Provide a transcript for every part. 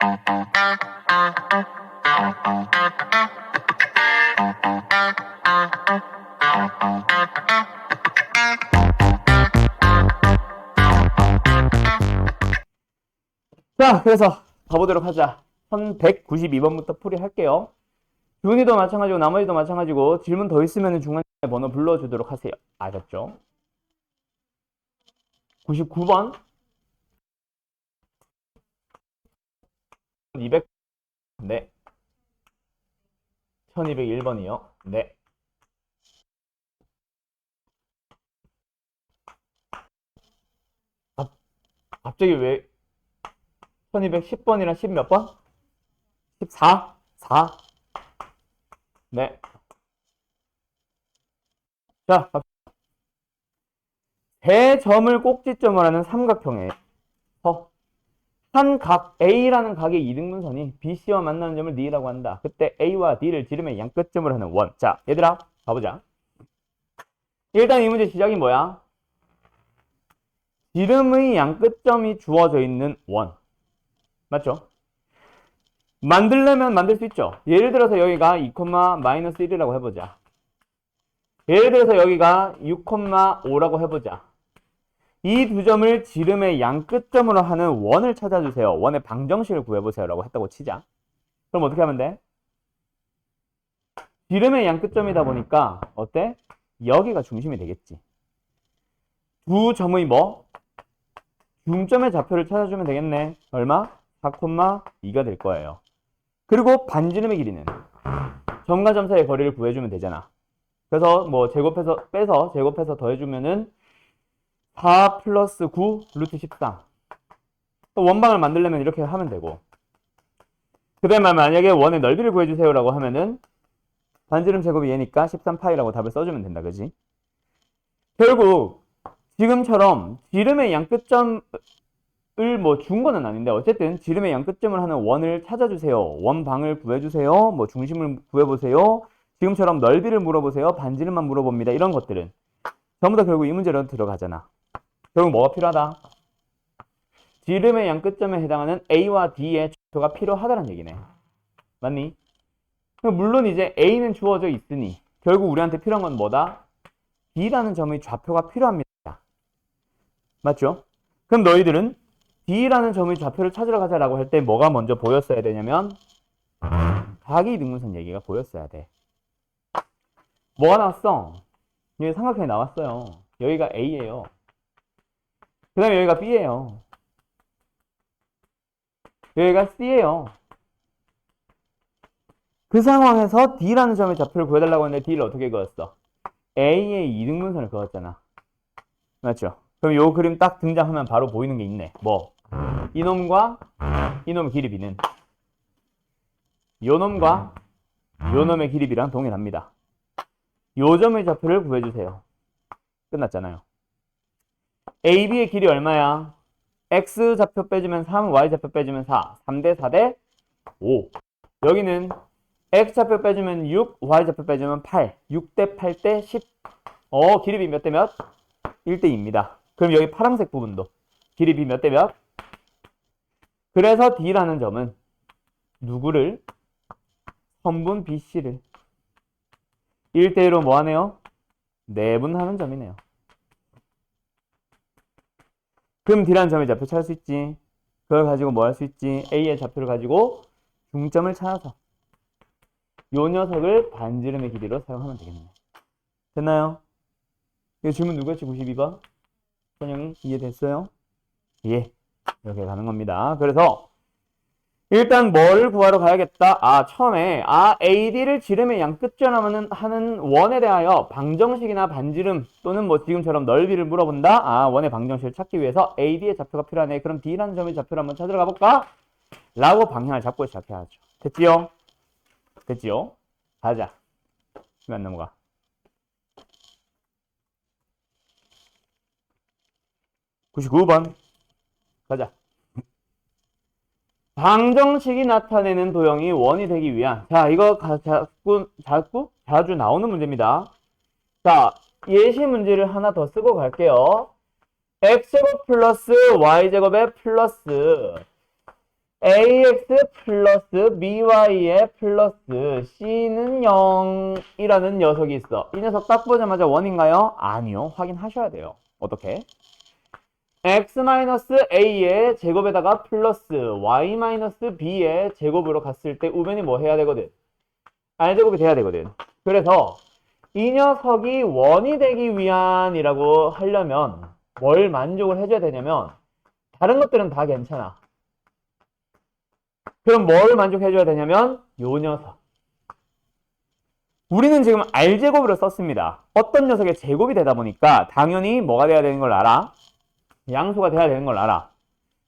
자, 그래서 가보도록 하자. 1192번부터 풀이할게요. 준이도 마찬가지고 나머지도 마찬가지고 질문 더 있으면 중간에 번호 불러주도록 하세요. 아셨죠? 99번 200 네. 1201번이요. 네. 갑자기 왜 1210번이랑 10 몇 번? 14? 4? 네. 자, 대점을 꼭지점을 하는 삼각형에서 한 각 A라는 각의 이등분선이 BC와 만나는 점을 D라고 한다. 그때 A와 D를 지름의 양끝점을 하는 원. 자, 얘들아, 가보자. 일단 이 문제 시작이 뭐야? 지름의 양끝점이 주어져 있는 원. 맞죠? 만들려면 만들 수 있죠. 예를 들어서 여기가 2,-1이라고 해보자. 예를 들어서 여기가 6,5라고 해보자. 이 두 점을 지름의 양끝점으로 하는 원을 찾아주세요. 원의 방정식을 구해보세요 라고 했다고 치자. 그럼 어떻게 하면 돼? 지름의 양끝점이다 보니까 어때? 여기가 중심이 되겠지. 두 점의 뭐? 중점의 좌표를 찾아주면 되겠네. 얼마? 4,2가 될 거예요. 그리고 반지름의 길이는 점과 점 사이의 거리를 구해주면 되잖아. 그래서 뭐 제곱해서 제곱해서 더해주면은 4 플러스 9 루트 13. 원방을 만들려면 이렇게 하면 되고. 그 다음에 만약에 원의 넓이를 구해주세요 라고 하면은 반지름 제곱이 얘니까 13파이라고 답을 써주면 된다. 그지? 결국 지금처럼 지름의 양끝점을 뭐 준 거는 아닌데 어쨌든 지름의 양끝점을 하는 원을 찾아주세요. 원방을 구해주세요. 뭐 중심을 구해보세요. 지금처럼 넓이를 물어보세요. 반지름만 물어봅니다. 이런 것들은 전부 다 결국 이 문제로 들어가잖아. 결국 뭐가 필요하다? 지름의 양끝점에 해당하는 A와 D의 좌표가 필요하다는 얘기네. 맞니? 물론 이제 A는 주어져 있으니 결국 우리한테 필요한 건 뭐다? D라는 점의 좌표가 필요합니다. 맞죠? 그럼 너희들은 D라는 점의 좌표를 찾으러 가자라고 할 때 뭐가 먼저 보였어야 되냐면 각이 등분선 얘기가 보였어야 돼. 뭐가 나왔어? 여기 삼각형이 나왔어요. 여기가 A예요. 그 다음에 여기가 B예요. 여기가 C예요. 그 상황에서 D라는 점의 좌표를 구해달라고 했는데 D를 어떻게 그었어? A의 이등분선을 그었잖아. 맞죠? 그럼 요 그림 딱 등장하면 바로 보이는 게 있네. 뭐? 이놈과 이놈의 길이 B는 요놈과 요놈의 길이 B랑 동일합니다. 요 점의 좌표를 구해주세요. 끝났잖아요. AB의 길이 얼마야? X 좌표 빼주면 3, Y 좌표 빼주면 4. 3대 4대 5. 여기는 X 좌표 빼주면 6, Y 좌표 빼주면 8. 6대 8대 10. 길이 B 몇 대 몇? 1대 2입니다. 그럼 여기 파란색 부분도 길이 B 몇 대 몇? 그래서 D라는 점은 누구를? 선분 BC를 1대 1로 뭐 하네요? 내분하는 점이네요. 그럼 D라는 점의 좌표 찾을 수 있지. 그걸 가지고 뭐 할 수 있지? A의 좌표를 가지고 중점을 찾아서 요 녀석을 반지름의 길이로 사용하면 되겠네. 됐나요? 이 질문 누구였지? 92번? 선영이 이해됐어요? 예. 이렇게 가는 겁니다. 그래서 일단 뭘 구하러 가야겠다? 처음에 AD를 지름의 양끝점 하는 원에 대하여 방정식이나 반지름 또는 뭐 지금처럼 넓이를 물어본다? 원의 방정식을 찾기 위해서 AD의 좌표가 필요하네. 그럼 D라는 점의 좌표를 한번 찾으러 가볼까? 라고 방향을 잡고 시작해야죠. 됐지요? 됐지요? 가자. 시간 넘어가. (99번) 가자. 방정식이 나타내는 도형이 원이 되기 위한, 자, 이거 자주 나오는 문제입니다. 자, 예시 문제를 하나 더 쓰고 갈게요. x제곱 플러스 y제곱의 플러스 ax 플러스 by의 플러스 c는 0이라는 녀석이 있어. 이 녀석 딱 보자마자 원인가요? 아니요. 확인하셔야 돼요. 어떻게? x-a의 제곱에다가 플러스 y-b의 제곱으로 갔을 때 우변이 뭐 해야 되거든? r제곱이 돼야 되거든. 그래서 이 녀석이 원이 되기 위한이라고 하려면 뭘 만족을 해줘야 되냐면 다른 것들은 다 괜찮아. 그럼 뭘 만족해줘야 되냐면 요 녀석. 우리는 지금 r제곱으로 썼습니다. 어떤 녀석의 제곱이 되다 보니까 당연히 뭐가 돼야 되는 걸 알아? 양수가 돼야 되는 걸 알아.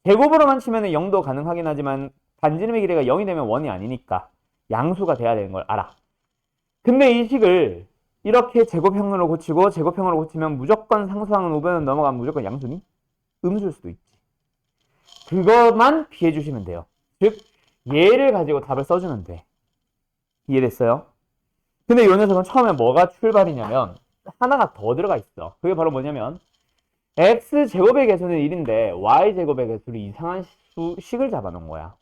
제곱으로만 치면 0도 가능하긴 하지만 반지름의 길이가 0이 되면 원이 아니니까 양수가 돼야 되는 걸 알아. 근데 이 식을 이렇게 제곱형으로 고치고 제곱형으로 고치면 무조건 상수항은 우변은 넘어가면 무조건 양수니? 음수일 수도 있지. 그것만 피해 주시면 돼요. 즉 얘를 가지고 답을 써주면 돼. 이해됐어요? 근데 이 녀석은 처음에 뭐가 출발이냐면 하나가 더 들어가 있어. 그게 바로 뭐냐면 x제곱의 개수는 1인데 y제곱의 개수를 이상한 식을 잡아놓은 거야.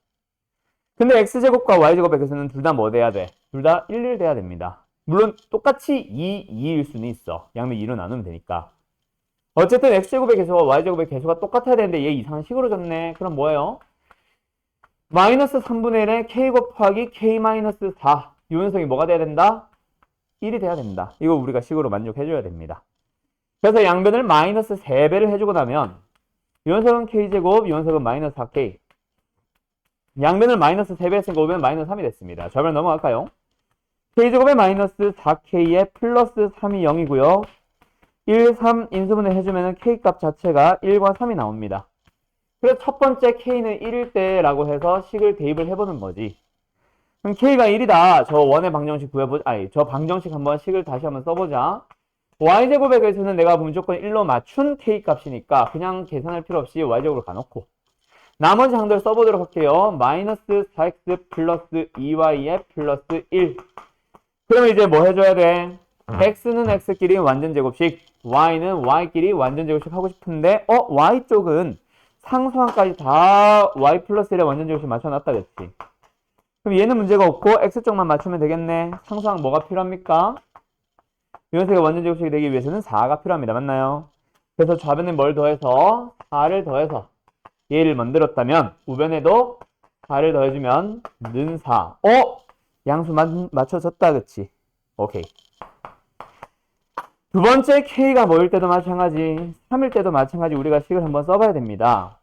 근데 x제곱과 y제곱의 개수는 둘 다 뭐 돼야 돼? 둘 다 1, 1 돼야 됩니다. 물론 똑같이 2, 2일 수는 있어. 양면 2로 나누면 되니까. 어쨌든 x제곱의 개수와 y제곱의 개수가 똑같아야 되는데 얘 이상한 식으로 줬네. 그럼 뭐예요? 마이너스 3분의 1에 k 곱하기 k 마이너스 4. 이 녀석이 뭐가 돼야 된다? 1이 돼야 된다. 이거 우리가 식으로 만족해줘야 됩니다. 그래서 양변을 마이너스 3배를 해주고 나면 이 녀석은 k제곱, 이 녀석은 마이너스 4k. 양변을 마이너스 3배 했으니까 오면 마이너스 3이 됐습니다. 좌변 넘어갈까요? k제곱에 마이너스 4k에 플러스 3이 0이고요. 1, 3 인수분해 해주면 k값 자체가 1과 3이 나옵니다. 그래서 첫 번째 k는 1일 때라고 해서 식을 대입을 해보는 거지. 그럼 k가 1이다. 저 원의 방정식 구해보자. 아니, 저 방정식 한번 식을 다시 한번 써보자. y제곱의 개수는 내가 무조건 1로 맞춘 k값이니까 그냥 계산할 필요 없이 y제곱으로 가놓고 나머지 항들 써보도록 할게요. 마이너스 4x 플러스 2y의 플러스 1. 그럼 이제 뭐 해줘야 돼? x는 x끼리 완전 제곱식, y는 y끼리 완전 제곱식 하고 싶은데 y 쪽은 상수항까지 다 y 플러스 1의 완전 제곱식 맞춰놨다 그랬지. 그럼 얘는 문제가 없고 x쪽만 맞추면 되겠네. 상수항 뭐가 필요합니까? 이 녀석의 완전 제곱식이 되기 위해서는 4가 필요합니다. 맞나요? 그래서 좌변에 뭘 더해서 4를 더해서 얘를 만들었다면 우변에도 4를 더해주면 는 4. 양수 맞춰졌다 그치? 오케이. 두 번째 k가 뭐일 때도 마찬가지, 3일 때도 마찬가지 우리가 식을 한번 써봐야 됩니다.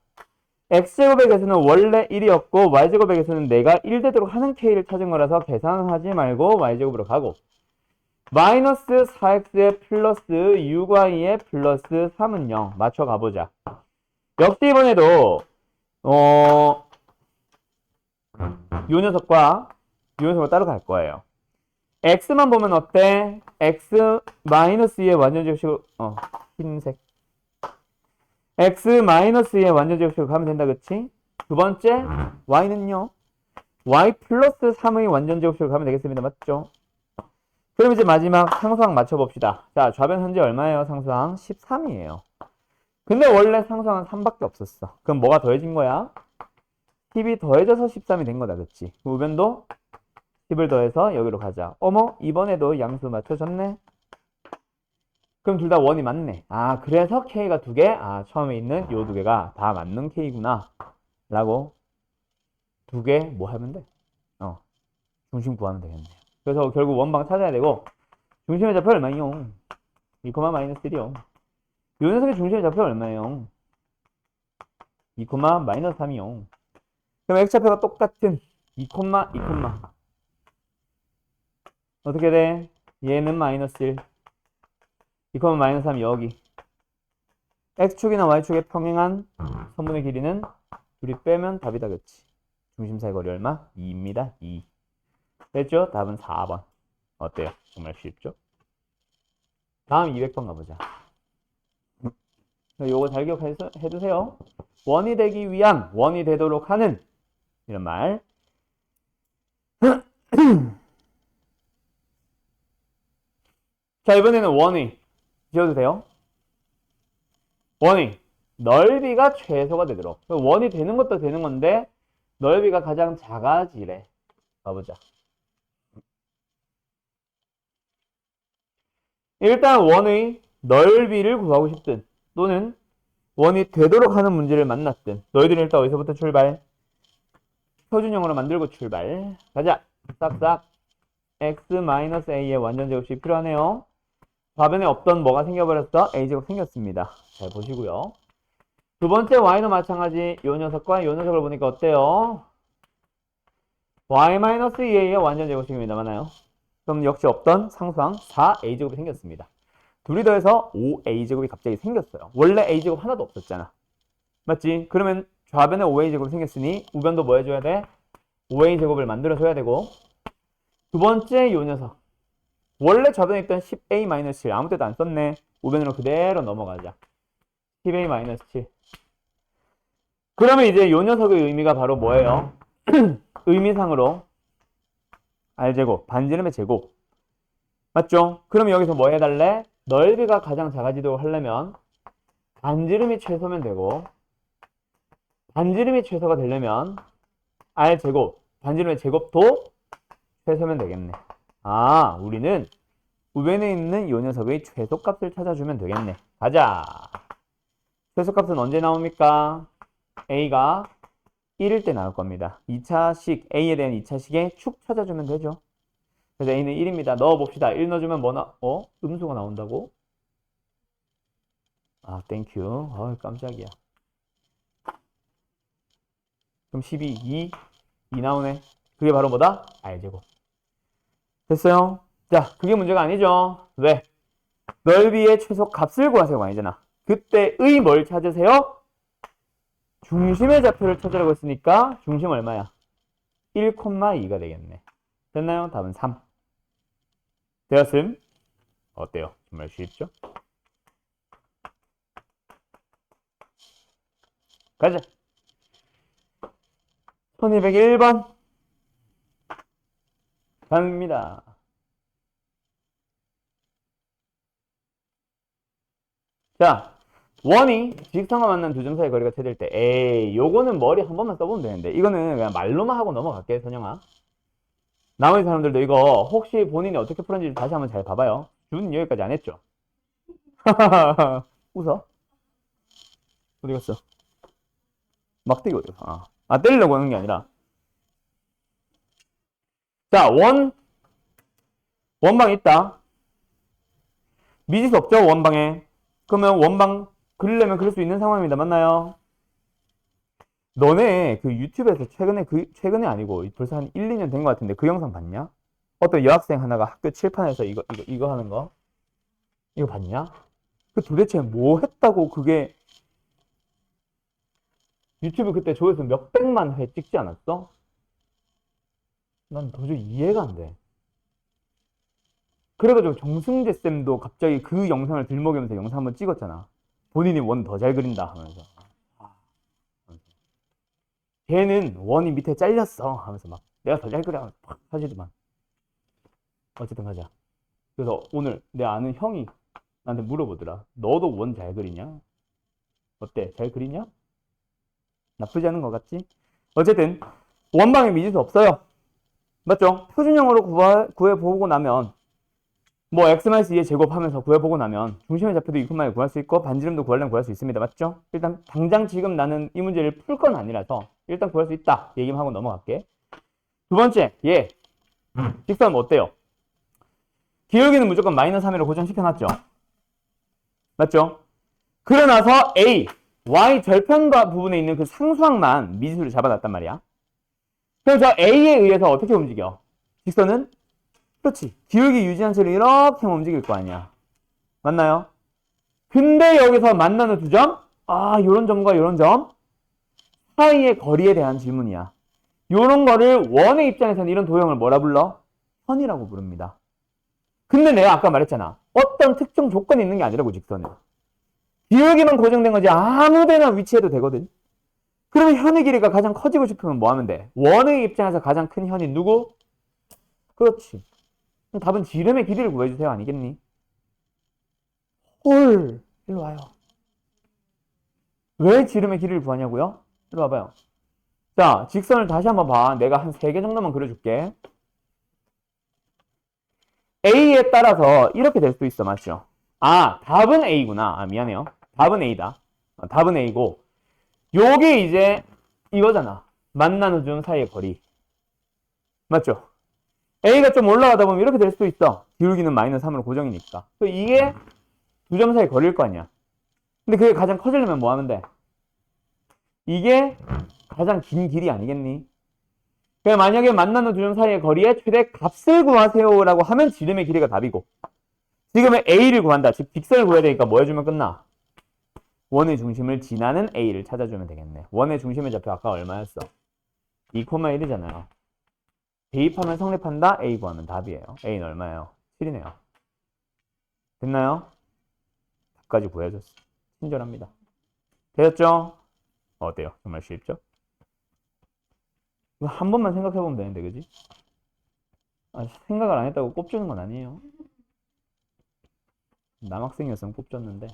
x제곱의 개수는 원래 1이었고 y제곱의 개수는 내가 1 되도록 하는 k를 찾은 거라서 계산하지 말고 y제곱으로 가고 마이너스 4x의 플러스 6y의 플러스 3은 0 맞춰 가보자. 역시 이번에도 요 녀석과 요 녀석을 따로 갈 거예요. x만 보면 어때? x 마이너스 2의 완전 제곱식으로 흰색 x 마이너스 2의 완전 제곱식으로 가면 된다 그치? 두 번째 y는요 y 플러스 3의 완전 제곱식으로 가면 되겠습니다. 맞죠? 그럼 이제 마지막 상수항 맞춰봅시다. 자, 좌변 현재 얼마예요? 상수항 13이에요. 근데 원래 상수항은 3밖에 없었어. 그럼 뭐가 더해진 거야? 10이 더해져서 13이 된 거다. 그치? 우변도 10을 더해서 여기로 가자. 어머, 이번에도 양수 맞춰졌네? 그럼 둘 다 원이 맞네. 아, 그래서 K가 두 개? 아, 처음에 있는 요 두 개가 다 맞는 K구나. 라고 두 개 뭐 하면 돼? 중심 구하면 되겠네요. 그래서 결국 원방 찾아야 되고 중심의 좌표 얼마요? 2, 마이너스 1이요. 요 녀석의 중심의 좌표 얼마예요? 2, 마이너스 3이요. 그럼 x좌표가 똑같은 2, 2, 어떻게 돼? 얘는 마이너스 1, 2, 마이너스 3 여기. x축이나 y축의 평행한 선분의 길이는 둘이 빼면 답이다 그치? 중심 사이 거리 얼마? 2입니다. 2. 됐죠? 답은 4번. 어때요? 정말 쉽죠? 다음 200번 가보자. 요거 잘 기억해두세요. 원이 되기 위한, 원이 되도록 하는 이런 말. 자, 이번에는 원이 지어도 돼요? 원이 넓이가 최소가 되도록. 원이 되는 것도 되는 건데 넓이가 가장 작아지래. 가보자. 일단 원의 넓이를 구하고 싶든 또는 원이 되도록 하는 문제를 만났든 너희들은 일단 어디서부터 출발? 표준형으로 만들고 출발. 가자. 싹싹. x-a의 완전 제곱식이 필요하네요. 좌변에 없던 뭐가 생겨버렸어? a제곱 생겼습니다. 잘 보시고요. 두 번째 y도 마찬가지. 요 녀석과 요 녀석을 보니까 어때요? y-2a의 완전 제곱식입니다. 맞나요? 그럼 역시 없던 상수항 4a제곱이 생겼습니다. 둘이 더해서 5a제곱이 갑자기 생겼어요. 원래 a제곱 하나도 없었잖아. 맞지? 그러면 좌변에 5a제곱이 생겼으니 우변도 뭐 해줘야 돼? 5a제곱을 만들어줘야 되고 두 번째 요 녀석 원래 좌변에 있던 10a-7 아무 때도 안 썼네. 우변으로 그대로 넘어가자. 10a-7 그러면 이제 요 녀석의 의미가 바로 뭐예요? 의미상으로 r제곱, 반지름의 제곱 맞죠? 그럼 여기서 뭐 해달래? 넓이가 가장 작아지도록 하려면 반지름이 최소면 되고 반지름이 최소가 되려면 r제곱, 반지름의 제곱도 최소면 되겠네. 아, 우리는 우변에 있는 요 녀석의 최소값을 찾아주면 되겠네. 가자. 최소값은 언제 나옵니까? a가 1일 때 나올 겁니다. 2차식, a에 대한 2차식의 축 찾아주면 되죠. 그래서 a는 1입니다. 넣어봅시다. 1 넣어주면 뭐 음수가 나온다고? 아, 땡큐. 깜짝이야. 그럼 12, 2 나오네. 그게 바로 뭐다? r제곱. 됐어요? 자, 그게 문제가 아니죠. 왜? 넓이의 최소 값을 구하세요가 아니잖아. 그때의 뭘 찾으세요? 중심의 좌표를 찾으라고 했으니까 중심 얼마야? 1,2가 되겠네. 됐나요? 답은 3. 되었음? 어때요? 정말 쉽죠? 가자. 1201번 갑니다. 자, 원이 직선과 만난 두 점 사이 거리가 최대일 때 에이, 요거는 머리 한 번만 써보면 되는데 이거는 그냥 말로만 하고 넘어갈게, 선영아. 나머지 사람들도 이거 혹시 본인이 어떻게 풀었는지 다시 한번 잘 봐봐요. 준 여기까지 안 했죠? 웃어? 어디 갔어? 막대기 어디 갔어? 때리려고 하는 게 아니라. 자, 원방 있다. 미지수 없죠, 원방에. 그러면 원방 그리려면 그릴 수 있는 상황입니다. 맞나요? 너네 그 유튜브에서 최근에 아니고 벌써 한 1, 2년 된 것 같은데 그 영상 봤냐? 어떤 여학생 하나가 학교 칠판에서 이거 하는 거? 이거 봤냐? 그 도대체 뭐 했다고 그게 유튜브 그때 조회수 몇백만 회 찍지 않았어? 난 도저히 이해가 안 돼. 그래가지고 정승재 쌤도 갑자기 그 영상을 들먹이면서 영상 한번 찍었잖아. 본인이 원 더 잘 그린다 하면서. 걔는 원이 밑에 잘렸어 하면서 막 내가 더 잘 그려 팍 하시더만. 어쨌든 가자. 그래서 오늘 내 아는 형이 나한테 물어보더라. 너도 원 잘 그리냐? 어때? 잘 그리냐? 나쁘지 않은 것 같지? 어쨌든 원방에 미지수 없어요. 맞죠? 표준형으로 구해보고 나면 뭐 x-2의 제곱하면서 구해보고 나면 중심의 좌표도 2,를 구할 수 있고 반지름도 구하려면 구할 수 있습니다. 맞죠? 일단 당장 지금 나는 이 문제를 풀 건 아니라서 일단 구할 수 있다 얘기만 하고 넘어갈게. 두 번째, 직선 뭐 어때요? 기울기는 무조건 마이너스 3으로 고정시켜놨죠. 맞죠? 그러나서 A, Y 절편과 부분에 있는 그 상수항만 미지수를 잡아놨단 말이야. 그래서 A에 의해서 어떻게 움직여? 직선은? 그렇지. 기울기 유지한 채로 이렇게 움직일 거 아니야. 맞나요? 근데 여기서 만나는 두 점? 요런 점과 요런 점 사이의 거리에 대한 질문이야. 요런 거를 원의 입장에서는 이런 도형을 뭐라 불러? 선이라고 부릅니다. 근데 내가 아까 말했잖아. 어떤 특정 조건이 있는 게 아니라고, 직선은. 기울기만 고정된 거지 아무 데나 위치해도 되거든. 그러면 현의 길이가 가장 커지고 싶으면 뭐 하면 돼? 원의 입장에서 가장 큰 현이 누구? 그렇지. 답은 지름의 길이를 구해주세요. 아니겠니? 헐, 일로 와요. 왜 지름의 길이를 구하냐고요? 일로 와봐요. 자, 직선을 다시 한번 봐. 내가 한 3개 정도만 그려줄게. A에 따라서 이렇게 될 수도 있어. 맞죠? 아, 답은 A구나. 아, 미안해요. 답은 A다. 답은 A고, 요게 이제 이거잖아. 만나는 점 사이의 거리. 맞죠? A가 좀 올라가다 보면 이렇게 될 수도 있어. 기울기는 마이너스 3으로 고정이니까. 이게 두 점 사이 거리일 거 아니야. 근데 그게 가장 커지려면 뭐 하면 돼? 이게 가장 긴 길이 아니겠니? 그래, 만약에 만나는 두 점 사이의 거리의 최대 값을 구하세요라고 하면 지름의 길이가 답이고, 지금은 A를 구한다. 즉 빅선을 구해야 되니까 뭐 해주면 끝나? 원의 중심을 지나는 A를 찾아주면 되겠네. 원의 중심의 좌표 아까 얼마였어? 2,1이잖아요. 대입하면 성립한다. A 구하면 답이에요. A는 얼마예요? 7이네요. 됐나요? 답까지 구해줬어. 친절합니다. 되었죠? 어때요? 정말 쉽죠? 이거 한 번만 생각해보면 되는데, 그지? 아, 생각을 안 했다고 꼽주는 건 아니에요. 남학생이었으면 꼽줬는데.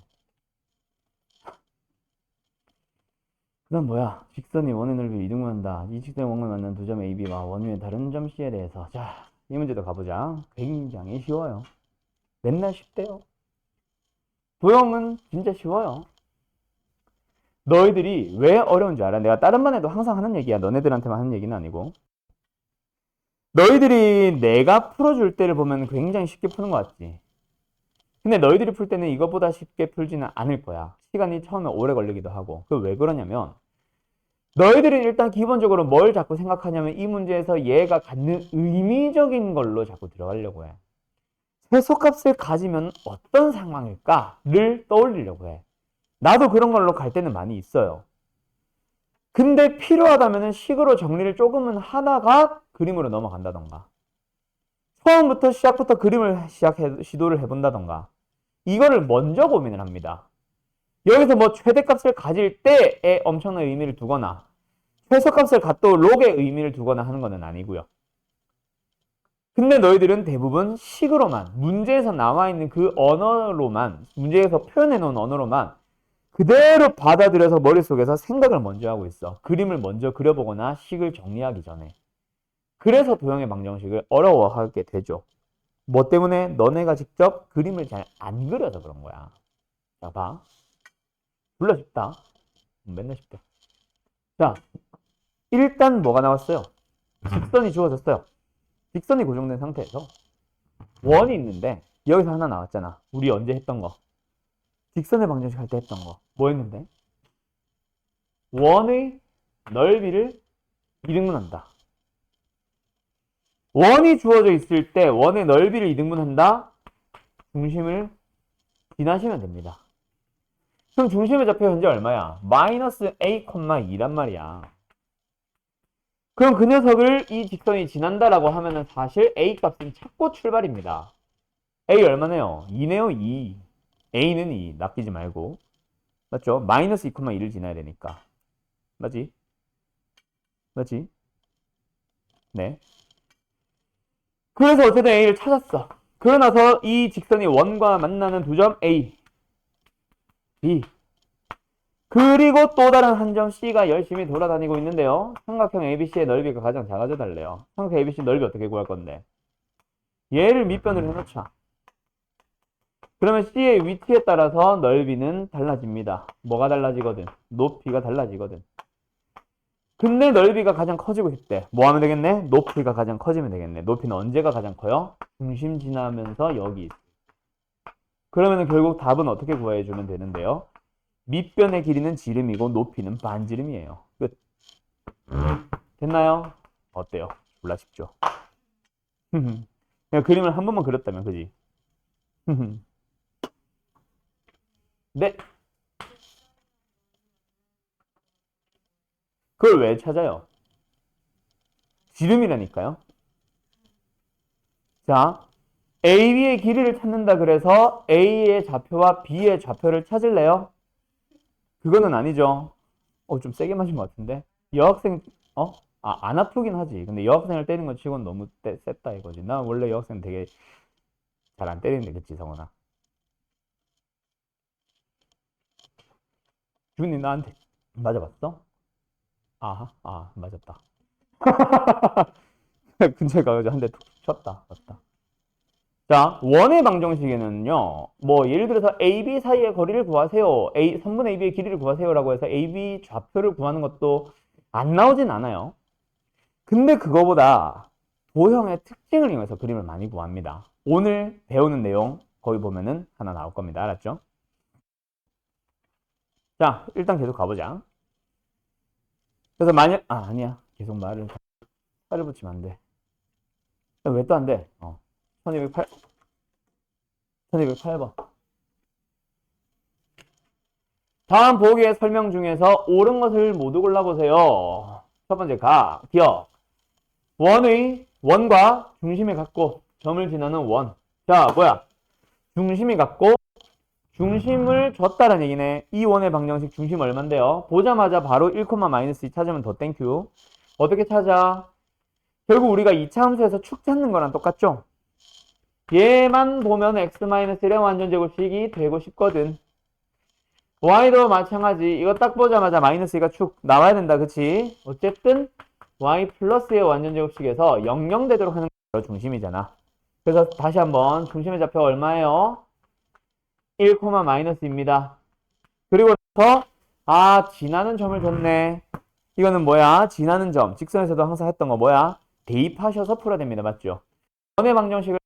그 다음 뭐야? 직선이 원의 넓이를 이등분한다. 이 직선의 원을 만나는 두 점 AB와 원위의 다른 점 C에 대해서. 자, 이 문제도 가보자. 굉장히 쉬워요. 맨날 쉽대요. 도형은 진짜 쉬워요. 너희들이 왜 어려운 줄 알아? 내가 다른 반에도 항상 하는 얘기야. 너네들한테만 하는 얘기는 아니고. 너희들이 내가 풀어줄 때를 보면 굉장히 쉽게 푸는 것 같지. 근데 너희들이 풀 때는 이것보다 쉽게 풀지는 않을 거야. 시간이 처음에 오래 걸리기도 하고. 그 왜 그러냐면 너희들이 일단 기본적으로 뭘 자꾸 생각하냐면 이 문제에서 얘가 갖는 의미적인 걸로 자꾸 들어가려고 해. 최소값을 가지면 어떤 상황일까를 떠올리려고 해. 나도 그런 걸로 갈 때는 많이 있어요. 근데 필요하다면 식으로 정리를 조금은 하다가 그림으로 넘어간다던가. 처음부터 시작부터 그림을 시도를 해본다던가. 이거를 먼저 고민을 합니다. 여기서 뭐 최대값을 가질 때에 엄청난 의미를 두거나 최소값을 갖도 록의 의미를 두거나 하는 것은 아니고요. 근데 너희들은 대부분 식으로만, 문제에서 나와 있는 그 언어로만, 문제에서 표현해 놓은 언어로만 그대로 받아들여서 머릿속에서 생각을 먼저 하고 있어. 그림을 먼저 그려보거나 식을 정리하기 전에. 그래서 도형의 방정식을 어려워하게 되죠. 뭐 때문에? 너네가 직접 그림을 잘 안 그려서 그런 거야. 자, 봐. 불러 쉽다. 맨날 쉽다. 자, 일단 뭐가 나왔어요? 직선이 주어졌어요. 직선이 고정된 상태에서 원이 있는데 여기서 하나 나왔잖아. 우리 언제 했던 거. 직선의 방정식 할 때 했던 거. 뭐 했는데? 원의 넓이를 이등분한다. 원이 주어져 있을 때 원의 넓이를 이등분한다. 중심을 지나시면 됩니다. 그럼 중심의 좌표 현재 얼마야? 마이너스 a, 2란 말이야. 그럼 그 녀석을 이 직선이 지난다라고 하면은 사실 a 값은 찾고 출발입니다. a 얼마네요? 2네요, 2. a는 2. 낚이지 말고. 맞죠? 마이너스 2,2를 지나야 되니까. 맞지? 맞지? 네. 그래서 어쨌든 a를 찾았어. 그러고 나서 이 직선이 원과 만나는 두 점 a, b. 그리고 또 다른 한 점 C가 열심히 돌아다니고 있는데요. 삼각형 ABC의 넓이가 가장 작아져 달래요. 삼각형 ABC 넓이 어떻게 구할 건데? 얘를 밑변으로 해놓자. 그러면 C의 위치에 따라서 넓이는 달라집니다. 뭐가 달라지거든? 높이가 달라지거든. 근데 넓이가 가장 커지고 싶대. 뭐 하면 되겠네? 높이가 가장 커지면 되겠네. 높이는 언제가 가장 커요? 중심 지나면서 여기. 그러면 결국 답은 어떻게 구해주면 되는데요? 밑변의 길이는 지름이고 높이는 반지름이에요. 끝. 됐나요? 어때요? 몰라 쉽죠? 그냥 그림을 한 번만 그렸다면 그지? 네. 그걸 왜 찾아요? 지름이라니까요. 자, AB의 길이를 찾는다 그래서 A의 좌표와 B의 좌표를 찾을래요? 그거는 아니죠. 좀 세게 맞은 것 같은데. 여학생, 안 아프긴 하지. 근데 여학생을 때리는 건 치고는 너무 셌다 이거지. 나 원래 여학생 되게 잘 안 때리는데, 그치, 성원아? 준이 나한테 맞아봤어? 맞았다. 근처에 가가지고 한 대 툭툭 쳤다. 맞다. 자, 원의 방정식에는요, 뭐, 예를 들어서 AB 사이의 거리를 구하세요. 선분 AB의 길이를 구하세요라고 해서 AB 좌표를 구하는 것도 안 나오진 않아요. 근데 그거보다 도형의 특징을 이용해서 그림을 많이 구합니다. 오늘 배우는 내용, 거기 보면은 하나 나올 겁니다. 알았죠? 자, 일단 계속 가보자. 그래서 만약, 아니야. 계속 살을 붙이면 안 돼. 왜 또 안 돼? 1208번. 다음 보기의 설명 중에서 옳은 것을 모두 골라보세요. 첫 번째 기억. 원과 중심이 같고 점을 지나는 원. 자, 뭐야? 중심이 같고 중심을 줬다는 얘기네. 이 원의 방정식 중심 얼만데요? 보자마자 바로 1, -2 찾으면 더 땡큐. 어떻게 찾아? 결국 우리가 2차 함수에서 축 찾는 거랑 똑같죠? 얘만 보면 x-1의 완전 제곱식이 되고 싶거든. y도 마찬가지. 이거 딱 보자마자 -2가 축 나와야 된다. 그치? 어쨌든 y 플러스의 완전 제곱식에서 0, 되도록 하는 게 바로 중심이잖아. 그래서 다시 한번 중심의 좌표 얼마예요? 1, -입니다. 그리고 나서 지나는 점을 줬네. 이거는 뭐야? 지나는 점. 직선에서도 항상 했던 거 뭐야? 대입하셔서 풀어야 됩니다. 맞죠? 원의 방정식을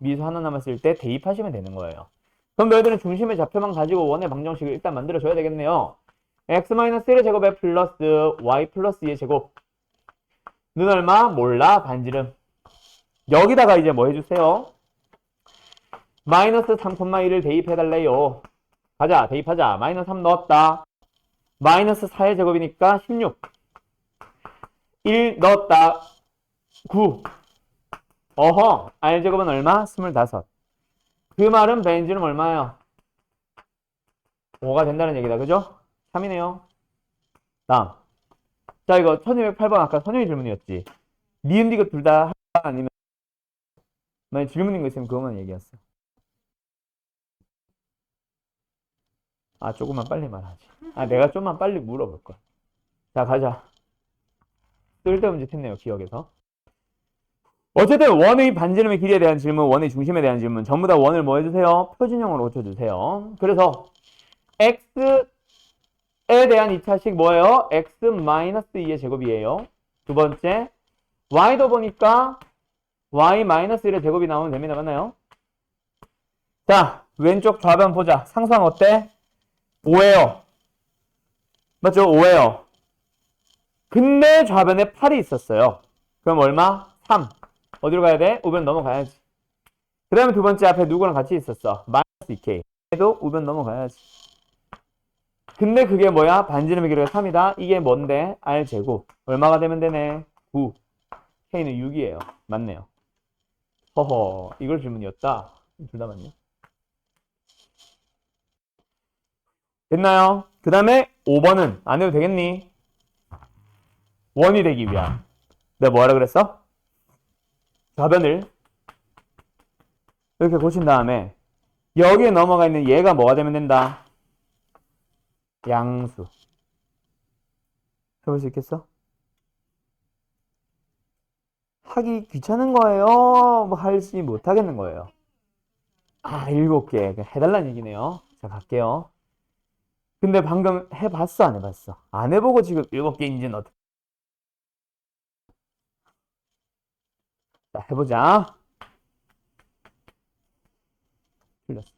미수 하나 남았을 때 대입하시면 되는 거예요. 그럼 너희들은 중심의 좌표만 가지고 원의 방정식을 일단 만들어줘야 되겠네요. x-1의 제곱에 플러스 y 플러스 2의 제곱. 는 얼마? 몰라. 반지름. 여기다가 이제 뭐 해주세요? 마이너스 3,1을 대입해달래요. 가자. 대입하자. 마이너스 3 넣었다. 마이너스 4의 제곱이니까 16. 1 넣었다. 9. 어허. r제곱은 얼마? 25. 그 말은 벤지름 얼마예요? 5가 된다는 얘기다. 그죠? 3이네요. 다음. 자, 이거 1208번 아까 선영이 질문이었지. 니은 디귿 둘 다 할까? 아니면 만약 질문인 거 있으면 그것만 얘기했어. 조금만 빨리 말하지. 내가 좀만 빨리 물어볼 거야. 자, 가자. 쓸데없는 짓 했네요, 기억에서. 어쨌든 원의 반지름의 길이에 대한 질문, 원의 중심에 대한 질문 전부 다 원을 뭐 해주세요? 표준형으로 고쳐주세요. 그래서 x에 대한 2차식 뭐예요? x-2의 제곱이에요. 두 번째 y도 보니까 y-1의 제곱이 나오면 됩니다. 맞나요? 자, 왼쪽 좌변 보자. 상수항 어때? 5예요. 맞죠? 5예요. 근데 좌변에 8이 있었어요. 그럼 얼마? 3. 어디로 가야 돼? 우변 넘어가야지. 그 다음에 두 번째 앞에 누구랑 같이 있었어? 마이너스 2k. 얘도 우변 넘어가야지. 근데 그게 뭐야? 반지름의 길이가 3이다. 이게 뭔데? r제곱. 얼마가 되면 되네? 9. k는 6이에요. 맞네요. 허허. 이걸 질문이었다. 둘 다 맞네. 됐나요? 그 다음에 5번은 안 해도 되겠니? 원이 되기 위한. 내가 뭐하라 그랬어? 좌변을 이렇게 고친 다음에 여기에 넘어가 있는 얘가 뭐가 되면 된다? 양수. 해볼 수 있겠어? 하기 귀찮은 거예요? 뭐 할지 못하겠는 거예요? 7개. 해달라는 얘기네요. 자, 갈게요. 근데 방금 해봤어, 안 해봤어? 안 해보고 지금 7개인지는 어떻게? 자, 해보자. 틀렸어.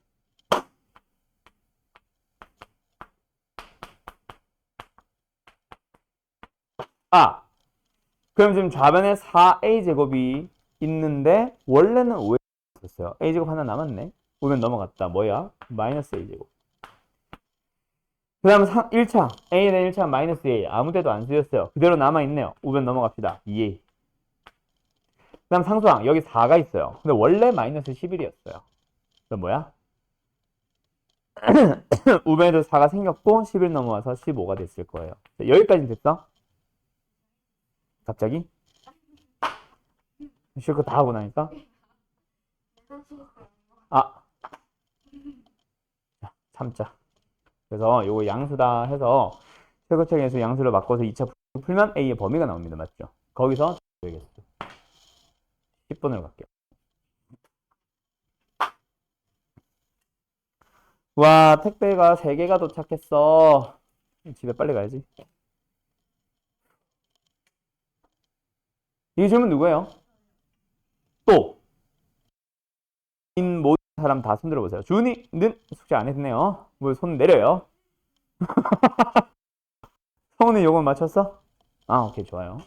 그럼 지금 좌변에 4a제곱이 있는데 원래는 5에 있었어요. a제곱 하나 남았네. 보면 넘어갔다. 뭐야? 마이너스 a제곱. 그 다음 1차 a에 대한 1차 마이너스 a 아무 데도 안 쓰였어요. 그대로 남아있네요. 우변 넘어갑시다. 2a. 그 다음 상수항 여기 4가 있어요. 근데 원래 마이너스 11이었어요. 그럼 뭐야? 우변에도 4가 생겼고 11 넘어와서 15가 됐을 거예요. 자, 여기까지는 됐어? 갑자기? 실컷 다 하고 나니까? 자, 참자. 그래서 요거 양수다 해서 최고차계수 양수를 바꿔서 2차 풀면 A의 범위가 나옵니다. 맞죠? 거기서 개수 10번으로 갈게요. 와, 택배가 3개가 도착했어. 집에 빨리 가야지. 이 질문 누구예요? 또 모든 사람 다 손 들어보세요. 준이는 숙제 안 했네요. 뭐 손 내려요. 성우는 요건 맞췄어? 아, 오케이, 좋아요.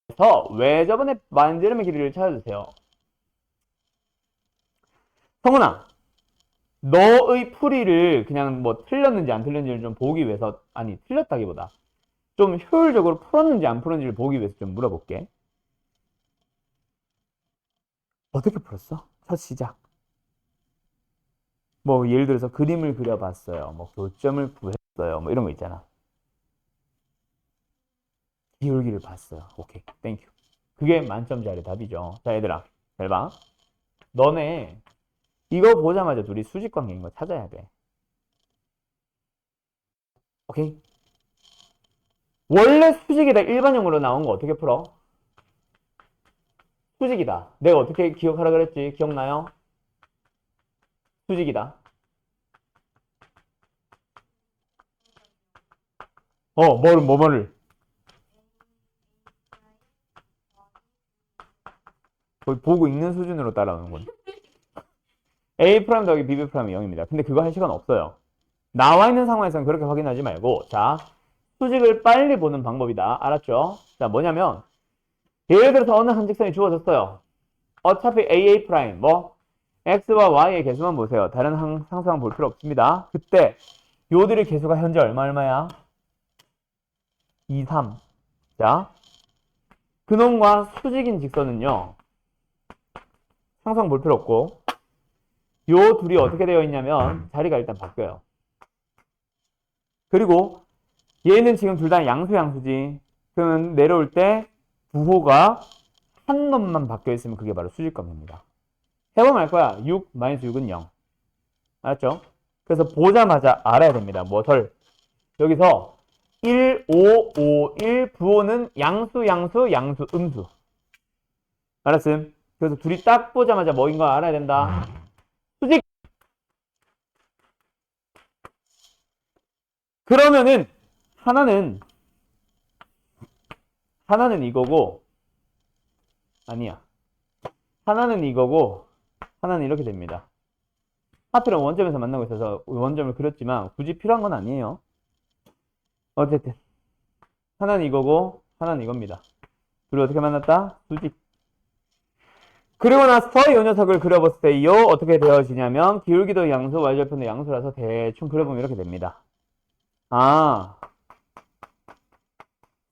그래서 외접원의 만지름의 길이를 찾아주세요. 성훈아, 너의 풀이를 그냥 뭐 틀렸는지 안 틀렸는지를 좀 보기 위해서, 아니, 틀렸다기보다 좀 효율적으로 풀었는지 안 풀었는지를 보기 위해서 좀 물어볼게. 어떻게 풀었어? 첫 시작. 뭐 예를 들어서 그림을 그려봤어요. 뭐 교점을 구했어요. 뭐 이런 거 있잖아. 기울기를 봤어요. 오케이, 땡큐. 그게 만점짜리 답이죠. 자, 얘들아, 잘 봐. 너네 이거 보자마자 둘이 수직 관계인 거 찾아야 돼. 오케이? 원래 수직이다 일반형으로 나온 거 어떻게 풀어? 수직이다. 내가 어떻게 기억하라 그랬지? 기억나요? 수직이다. 뭐를? 거의 보고 있는 수준으로 따라오는 건. A 프라임 더하기 B 프라임이 0입니다. 근데 그거 할 시간 없어요. 나와 있는 상황에서는 그렇게 확인하지 말고, 자, 수직을 빨리 보는 방법이다. 알았죠? 자, 뭐냐면, 예를 들어서 어느 한 직선이 주어졌어요. 어차피 AA 프라임, 뭐, X와 Y의 개수만 보세요. 다른 상수항 볼 필요 없습니다. 그때, 요들의 개수가 현재 얼마야? 2, 3. 자, 근원과 수직인 직선은요, 상수항 볼 필요 없고, 요 둘이 어떻게 되어 있냐면, 자리가 일단 바뀌어요. 그리고, 얘는 지금 둘 다 양수지. 그러면 내려올 때, 부호가 한 놈만 바뀌어 있으면 그게 바로 수직관계입니다. 해보면 알 거야. 6, 마이너스 6은 0. 알았죠? 그래서 보자마자 알아야 됩니다. 뭐를? 여기서 1, 5, 5, 1, 부호는 양수, 양수, 양수, 음수. 알았음? 그래서 둘이 딱 보자마자 뭐인 거 알아야 된다. 수직! 그러면은 하나는 이거고 아니야. 하나는 이거고 하나는 이렇게 됩니다. 하필은 원점에서 만나고 있어서 원점을 그렸지만 굳이 필요한 건 아니에요. 어쨌든 하나는 이거고 하나는 이겁니다. 둘이 어떻게 만났다? 수직. 그리고 나서 이 녀석을 그려봤을 때 요 어떻게 되어지냐면 기울기도 양수, y절편도 양수라서 대충 그려보면 이렇게 됩니다. 아,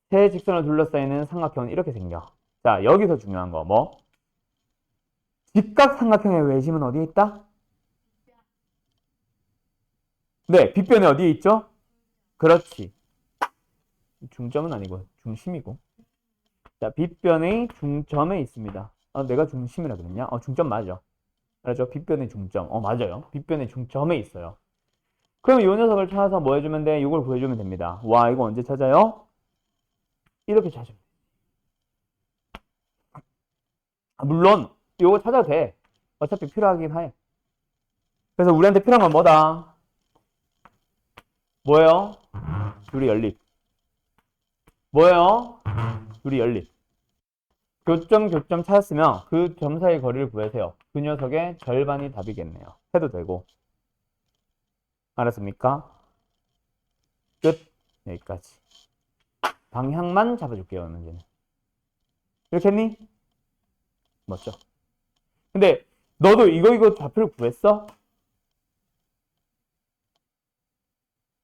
세 직선을 둘러싸이는 삼각형은 이렇게 생겨. 자, 여기서 중요한 거 뭐? 직각삼각형의 외심은 어디에 있다? 네, 빗변에 어디에 있죠? 그렇지. 중점은 아니고 중심이고. 자, 빗변의 중점에 있습니다. 내가 중심이라 그랬냐? 중점 맞아. 알았죠? 빗변의 중점. 맞아요. 빗변의 중점에 있어요. 그럼 이 녀석을 찾아서 뭐 해주면 돼? 이걸 구해주면 됩니다. 와, 이거 언제 찾아요? 이렇게 찾으면 돼. 물론 이거 찾아도 돼. 어차피 필요하긴 해. 그래서 우리한테 필요한 건 뭐다? 뭐예요? 둘이 연립. 뭐예요? 둘이 연립. 교점 찾았으면 그 점 사이의 거리를 구해세요. 그 녀석의 절반이 답이겠네요. 해도 되고. 알았습니까? 끝. 여기까지. 방향만 잡아줄게요, 문제는. 이렇게 했니? 멋져. 근데 너도 이거 좌표를 구했어?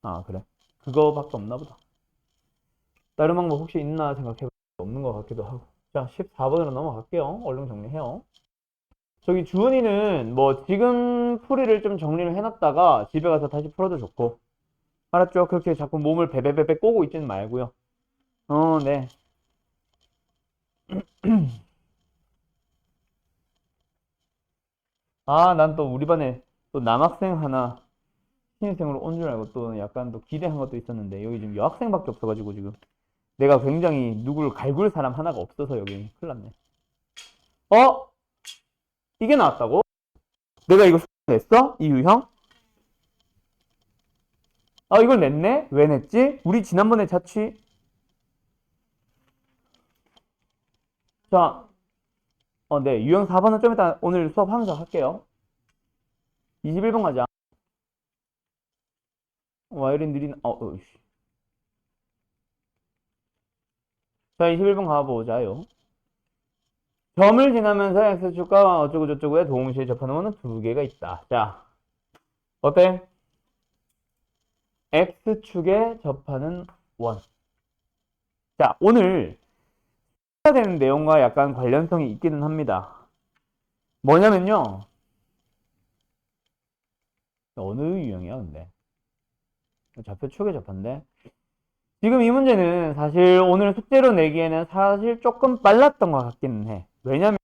아, 그래. 그거밖에 없나 보다. 다른 방법 혹시 있나 생각해보면 없는 것 같기도 하고. 자, 14번으로 넘어갈게요. 얼른 정리해요. 저기 주은이는 뭐 지금 풀이를 좀 정리를 해놨다가 집에 가서 다시 풀어도 좋고. 알았죠? 그렇게 자꾸 몸을 베베베베 꼬고 있지는 말고요. 네. 난 또 우리 반에 또 남학생 하나 신입생으로 온 줄 알고 또 약간 또 기대한 것도 있었는데 여기 지금 여학생밖에 없어가지고 지금 내가 굉장히 누굴 갈굴 사람 하나가 없어서 여기 큰일 났네. 어? 이게 나왔다고? 내가 이거 냈어? 이 유형? 아, 이걸 냈네? 왜 냈지? 우리 지난번에 자취. 자, 네. 유형 4번은 좀 이따 오늘 수업하면서 할게요. 21번 가자. 와이린 느린, 으이씨. 자, 21번 가보자요. 점을 지나면서 X축과 어쩌고저쩌고에 동시에 접하는 거는 두 개가 있다. 자, 어때? X축에 접하는 원. 자, 오늘 해야 되는 내용과 약간 관련성이 있기는 합니다. 뭐냐면요. 어느 유형이야, 근데? 좌표축에 접한데? 지금 이 문제는 사실 오늘 숙제로 내기에는 사실 조금 빨랐던 것 같기는 해. 왜냐면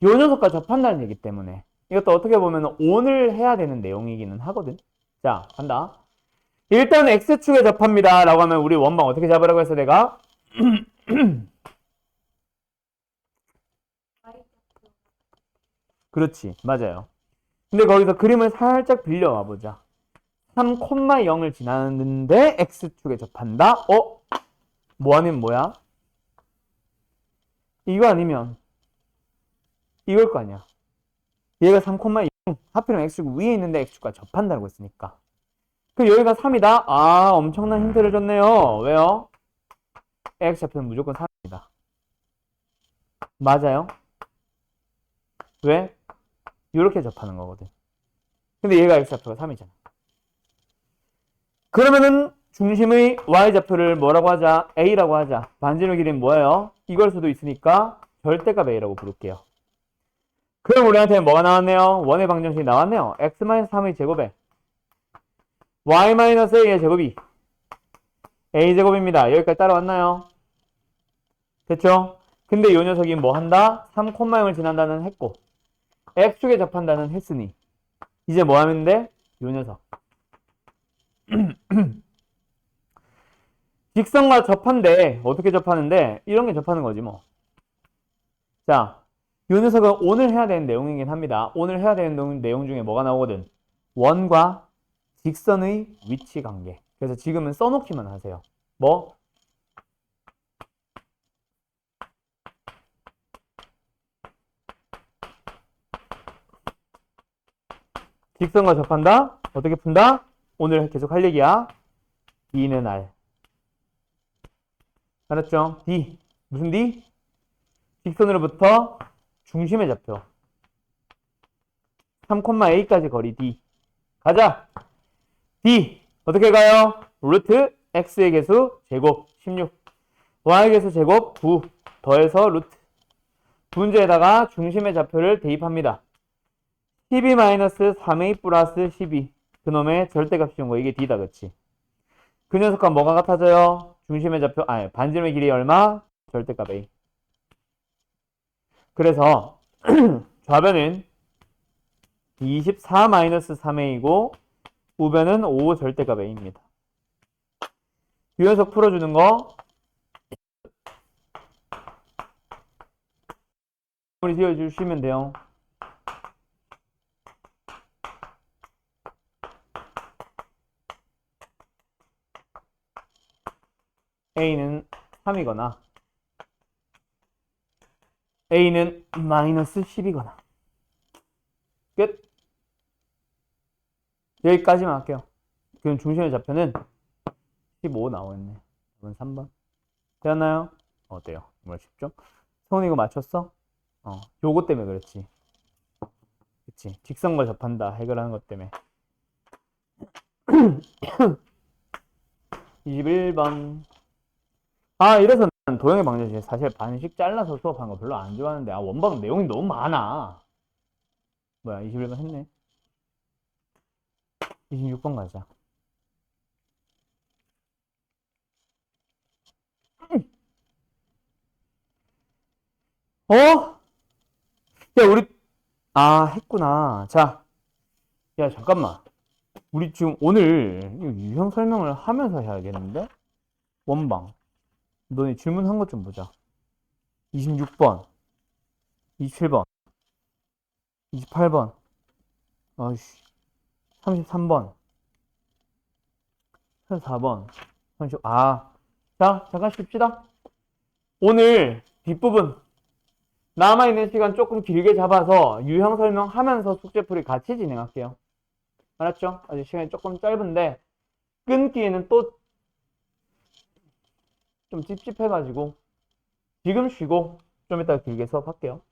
요 녀석과 접한다는 얘기 때문에. 이것도 어떻게 보면 오늘 해야 되는 내용이기는 하거든. 자, 간다. 일단 X축에 접합니다. 라고 하면 우리 원방 어떻게 잡으라고 했어, 내가? 그렇지, 맞아요. 근데 거기서 그림을 살짝 빌려와 보자. 3,0을 지나는데 X축에 접한다? 뭐 아니면 뭐야? 이거 아니면 이걸 거 아니야. 얘가 3,0 하필이면 X축 위에 있는데 X축과 접한다고 했으니까. 그럼 여기가 3이다? 아, 엄청난 힌트를 줬네요. 왜요? X좌표는 무조건 3입니다. 맞아요? 왜? 이렇게 접하는 거거든. 근데 얘가 X좌표가 3이잖아. 그러면은 중심의 Y좌표를 뭐라고 하자? A라고 하자. 반지름 길이는 뭐예요? 이걸 수도 있으니까 절대값 A라고 부를게요. 그럼 우리한테는 뭐가 나왔네요? 원의 방정식이 나왔네요. X-3의 제곱에 Y-A의 제곱이 A제곱입니다. 여기까지 따라왔나요? 됐죠? 근데 이 녀석이 뭐 한다? 3,0을 지난다는 했고 X축에 접한다는 했으니 이제 뭐 하면 돼? 이 녀석 직선과 접한데 어떻게 접하는데 이런 게 접하는 거지 뭐. 자, 이 녀석은 오늘 해야 되는 내용이긴 합니다. 오늘 해야 되는 내용 중에 뭐가 나오거든? 원과 직선의 위치 관계. 그래서 지금은 써놓기만 하세요. 뭐? 직선과 접한다? 어떻게 푼다? 오늘 계속 할 얘기야. D는 R. 알았죠? D. 무슨 D? 직선으로부터 중심의 좌표. 3,A까지 거리 D. 가자! D. 어떻게 가요? 루트 X의 개수 제곱 16. Y의 개수 제곱 9. 더해서 루트. 분수에다가 중심의 좌표를 대입합니다. 12-3A 플러스 12. 그놈의 절대값 씌운 거. 이게 D다, 그치? 그 녀석과 뭐가 같아져요? 중심의 좌표, 반지름의 길이 얼마? 절대값 A. 그래서 좌변은 24-3A이고 우변은 5 절대값 A입니다. 이 녀석 풀어주는 거 우리 지어주시면 돼요. A는 3이거나 A는 마이너스 10이거나 끝. 여기까지만 할게요. 그럼 중심의 좌표는 15 나오겠네. 이건 3번. 되었나요? 어때요? 정말 쉽죠? 성훈이 이거 맞췄어? 요거 때문에 그렇지. 그치. 직선과 접한다. 해결하는 것 때문에. 21번. 이래서 난 도형의 방정식 사실 반씩 잘라서 수업하는 거 별로 안 좋아하는데, 원방 내용이 너무 많아. 뭐야, 21번 했네. 26번 가자. 야, 우리, 했구나. 자, 야, 잠깐만. 우리 지금 오늘 유형 설명을 하면서 해야겠는데? 원방. 너네 질문한 것 좀 보자. 26번, 27번, 28번, 아이씨, 33번, 34번, 자, 잠깐 쉽시다. 오늘 뒷부분 남아있는 시간 조금 길게 잡아서 유형 설명하면서 숙제풀이 같이 진행할게요. 알았죠? 아직 시간이 조금 짧은데 끊기에는 또 좀 찝찝해가지고 지금 쉬고 좀 이따 길게 수업할게요.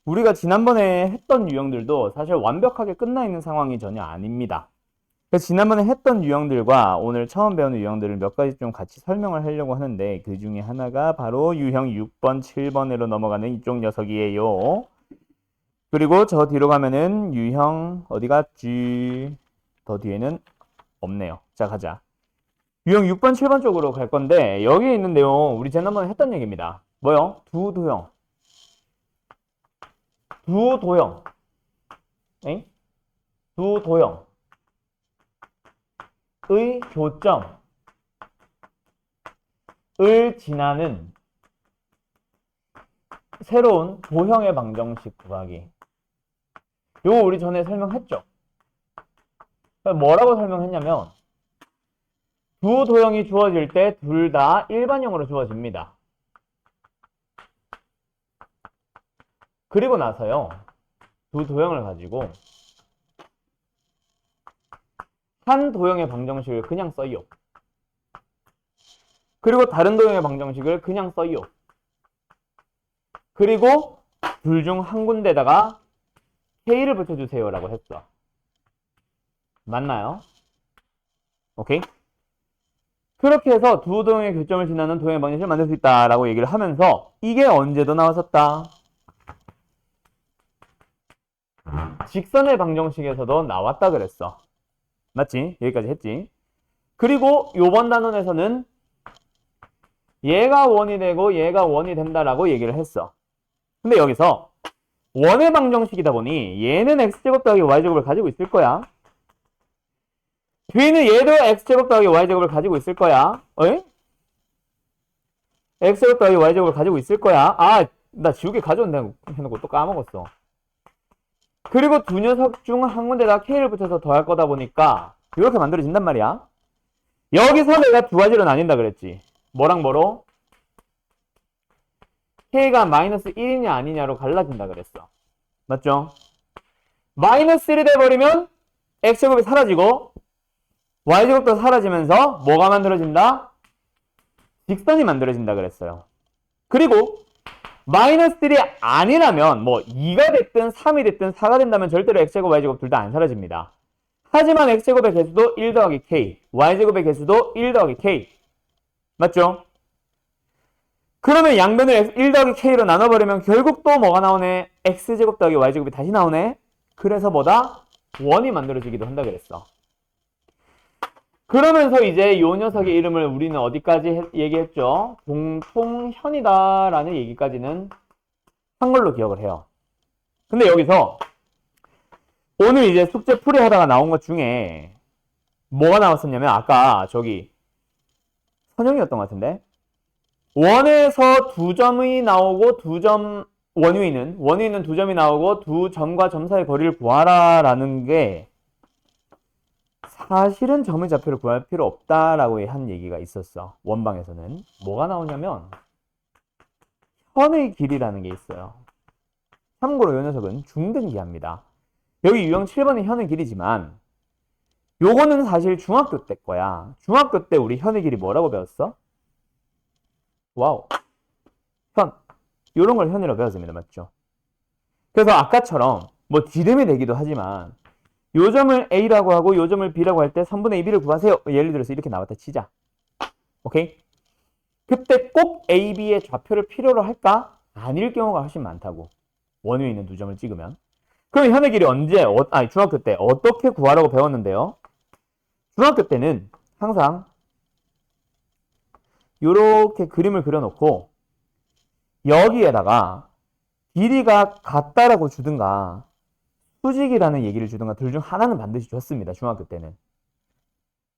우리가 지난번에 했던 유형들도 사실 완벽하게 끝나 있는 상황이 전혀 아닙니다. 그래서 지난번에 했던 유형들과 오늘 처음 배우는 유형들을 몇 가지 좀 같이 설명을 하려고 하는데 그 중에 하나가 바로 유형 6번, 7번으로 넘어가는 이쪽 녀석이에요. 그리고 저 뒤로 가면은 유형 어디 갔지? 더 뒤에는 없네요. 자, 가자. 유형 6번, 7번 쪽으로 갈 건데 여기에 있는 내용 우리 지난번에 했던 얘기입니다. 뭐요? 두도형. 두도형. 엥? 두도형의 교점을 지나는 새로운 도형의 방정식 구하기. 요거 우리 전에 설명했죠? 뭐라고 설명했냐면 두 도형이 주어질 때 둘 다 일반형으로 주어집니다. 그리고 나서요, 두 도형을 가지고 한 도형의 방정식을 그냥 써요. 그리고 다른 도형의 방정식을 그냥 써요. 그리고 둘 중 한 군데다가 K를 붙여주세요 라고 했어. 맞나요? 오케이? 그렇게 해서 두 도형의 교점을 지나는 도형의 방정식을 만들 수 있다라고 얘기를 하면서 이게 언제도 나왔었다. 직선의 방정식에서도 나왔다 그랬어. 맞지? 여기까지 했지. 그리고 요번 단원에서는 얘가 원이 되고 얘가 원이 된다라고 얘기를 했어. 근데 여기서 원의 방정식이다 보니 얘는 x제곱 더하기 y제곱을 가지고 있을 거야. 뒤는 얘도 x제곱 더하기 y제곱을 가지고 있을 거야. 어이? x제곱 더하기 y제곱을 가지고 있을 거야. 아, 나 지우개 가져온다고 해놓고 또 까먹었어. 그리고 두 녀석 중 한 군데다 k를 붙여서 더할 거다 보니까 이렇게 만들어진단 말이야. 여기서 내가 두 가지로 나뉜다 그랬지. 뭐랑 뭐로? k가 마이너스 1이냐 아니냐로 갈라진다 그랬어. 맞죠? 마이너스 1이 돼버리면 x제곱이 사라지고 y제곱도 사라지면서 뭐가 만들어진다? 직선이 만들어진다 그랬어요. 그리고 마이너스 1이 아니라면 뭐 2가 됐든 3이 됐든 4가 된다면 절대로 x제곱, y제곱 둘 다 안 사라집니다. 하지만 x제곱의 개수도 1 더하기 k, y제곱의 개수도 1 더하기 k. 맞죠? 그러면 양변을 1 더하기 k로 나눠버리면 결국 또 뭐가 나오네? x제곱 더하기 y제곱이 다시 나오네? 그래서 뭐다? 원이 만들어지기도 한다 그랬어. 그러면서 이제 요 녀석의 이름을 우리는 어디까지 얘기했죠? 공통현이다 라는 얘기까지는 한 걸로 기억을 해요. 근데 여기서 오늘 이제 숙제 풀이하다가 나온 것 중에 뭐가 나왔었냐면 아까 저기 선형이었던 것 같은데 원에서 두 점이 나오고 두 점 원위는 두 점이 나오고 두 점과 점 사이의 거리를 구하라 라는 게 사실은 점의 좌표를 구할 필요 없다라고 한 얘기가 있었어. 원방에서는. 뭐가 나오냐면 현의 길이라는 게 있어요. 참고로 이 녀석은 중등기하입니다. 여기 유형 7번이 현의 길이지만 요거는 사실 중학교 때 거야. 중학교 때 우리 현의 길이 뭐라고 배웠어? 와우. 현. 요런 걸 현이라고 배웠습니다. 맞죠? 그래서 아까처럼 뭐 뒤름이 되기도 하지만 요 점을 A라고 하고 요 점을 B라고 할 때 3분의 2B를 구하세요. 예를 들어서 이렇게 나왔다 치자. 오케이? 그때 꼭 A, B의 좌표를 필요로 할까? 아닐 경우가 훨씬 많다고. 원위에 있는 두 점을 찍으면. 그럼 현의 길이 언제, 중학교 때 어떻게 구하라고 배웠는데요? 중학교 때는 항상 요렇게 그림을 그려놓고 여기에다가 길이가 같다라고 주든가 수직이라는 얘기를 주든가 둘 중 하나는 반드시 줬습니다. 중학교 때는.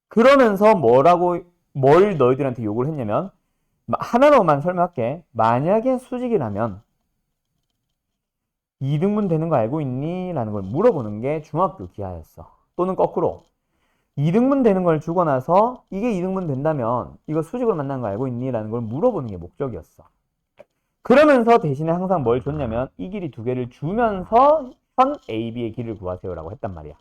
그러면서 뭘 너희들한테 요구를 했냐면 하나로만 설명할게. 만약에 수직이라면 2등분 되는 거 알고 있니? 라는 걸 물어보는 게 중학교 기하였어. 또는 거꾸로 2등분 되는 걸 주고 나서 이게 2등분 된다면 이거 수직으로 만난 거 알고 있니? 라는 걸 물어보는 게 목적이었어. 그러면서 대신에 항상 뭘 줬냐면 이 길이 두 개를 주면서 현 AB의 길이를 구하세요라고 했단 말이야.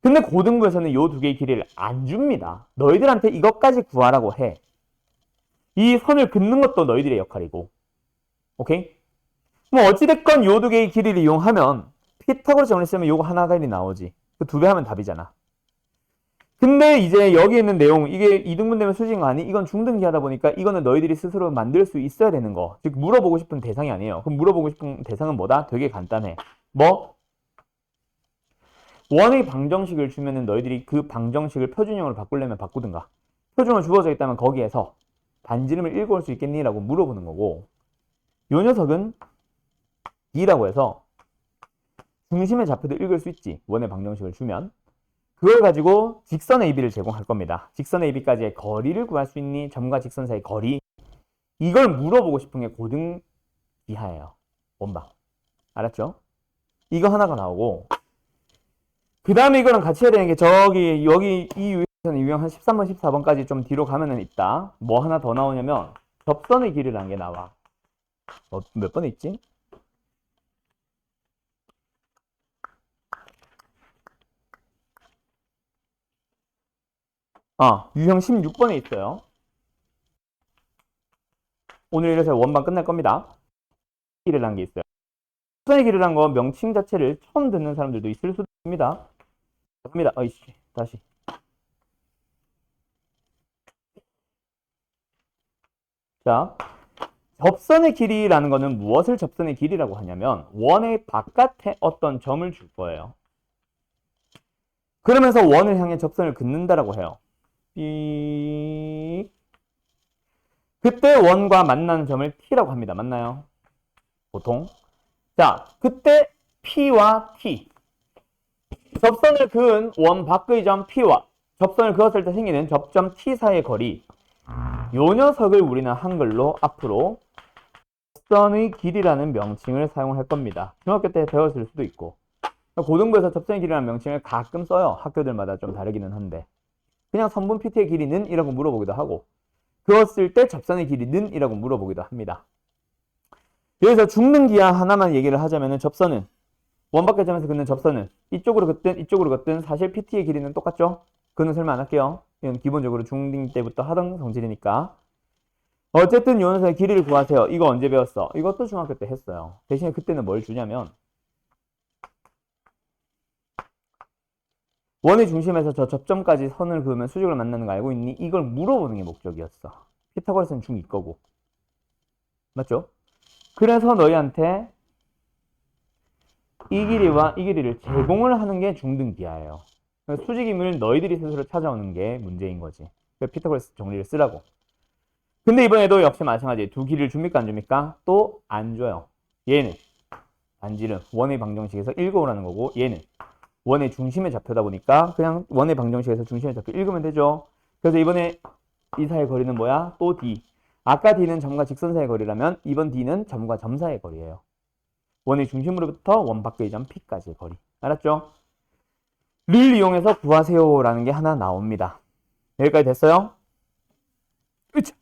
근데 고등부에서는 이 두 개의 길이를 안 줍니다. 너희들한테 이것까지 구하라고 해. 이 선을 긋는 것도 너희들의 역할이고. 오케이? 뭐 어찌됐건 이 두 개의 길이를 이용하면 피타고라스 정리 쓰면 요거 하나가 나오지. 그 두 배 하면 답이잖아. 근데 이제 여기 있는 내용, 이게 2등분 되면 수직인 거 아니? 이건 중등기하다 보니까 이거는 너희들이 스스로 만들 수 있어야 되는 거. 즉 물어보고 싶은 대상이 아니에요. 그럼 물어보고 싶은 대상은 뭐다? 되게 간단해. 뭐? 원의 방정식을 주면은 너희들이 그 방정식을 표준형으로 바꾸려면 바꾸든가. 표준으로 주어져 있다면 거기에서 반지름을 읽어올 수 있겠니? 라고 물어보는 거고. 요 녀석은 D라고 해서 중심의 좌표도 읽을 수 있지. 원의 방정식을 주면. 그걸 가지고 직선 AB를 제공할 겁니다. 직선 AB까지의 거리를 구할 수 있니? 점과 직선 사이 거리. 이걸 물어보고 싶은 게 고등 기하예요. 원방. 알았죠? 이거 하나가 나오고 그 다음에 이거랑 같이 해야 되는 게 여기 이 유형에서는 유형 한 13번, 14번까지 좀 뒤로 가면은 있다. 뭐 하나 더 나오냐면 접선의 길이라는 게 나와. 몇 번에 있지? 유형 16번에 있어요. 오늘 이래서 원반 끝날 겁니다. 길이라는 게 있어요. 접선의 길이라는 거 명칭 자체를 처음 듣는 사람들도 있을 수도 있습니다. 갑니다. 다시. 자, 접선의 길이라는 거는 무엇을 접선의 길이라고 하냐면 원의 바깥에 어떤 점을 줄 거예요. 그러면서 원을 향해 접선을 긋는다라고 해요. 그때 원과 만나는 점을 T라고 합니다. 맞나요? 보통. 자, 그때 P와 T. 접선을 그은 원 밖의 점 P와 접선을 그었을 때 생기는 접점 T 사이의 거리. 요 녀석을 우리는 한글로 앞으로 접선의 길이라는 명칭을 사용할 겁니다. 중학교 때 배웠을 수도 있고 고등부에서 접선의 길이라는 명칭을 가끔 써요. 학교들마다 좀 다르기는 한데 그냥 선분 PT의 길이는? 이라고 물어보기도 하고 그었을 때 접선의 길이는? 이라고 물어보기도 합니다. 여기서 중등기하 하나만 얘기를 하자면 접선은 원밖의 점에서 긋는 접선은 이쪽으로 긋든 사실 PT의 길이는 똑같죠? 그거는 설명 안 할게요. 이건 기본적으로 중등 때부터 하던 성질이니까. 어쨌든 요 녀석의 길이를 구하세요. 이거 언제 배웠어? 이것도 중학교 때 했어요. 대신에 그때는 뭘 주냐면 원의 중심에서 저 접점까지 선을 그으면 수직을 만나는 거 알고 있니? 이걸 물어보는 게 목적이었어. 피타고라스는 중2 거고. 맞죠? 그래서 너희한테 이 길이와 이 길이를 제공을 하는 게 중등기하예요. 수직임을 너희들이 스스로 찾아오는 게 문제인 거지. 피타고라스 정리를 쓰라고. 근데 이번에도 역시 마찬가지. 두 길이를 줍니까 안 줍니까? 또 안 줘요. 얘는 반지름 원의 방정식에서 읽어오라는 거고 얘는 원의 중심의 좌표다 보니까 그냥 원의 방정식에서 중심의 좌표 읽으면 되죠. 그래서 이번에 이 사이의 거리는 뭐야? 또 D. 아까 D는 점과 직선 사이의 거리라면 이번 D는 점과 점 사이의 거리예요. 원의 중심으로부터 원 밖의 점 P까지의 거리. 알았죠? 를 이용해서 구하세요 라는 게 하나 나옵니다. 여기까지 됐어요? 그쵸?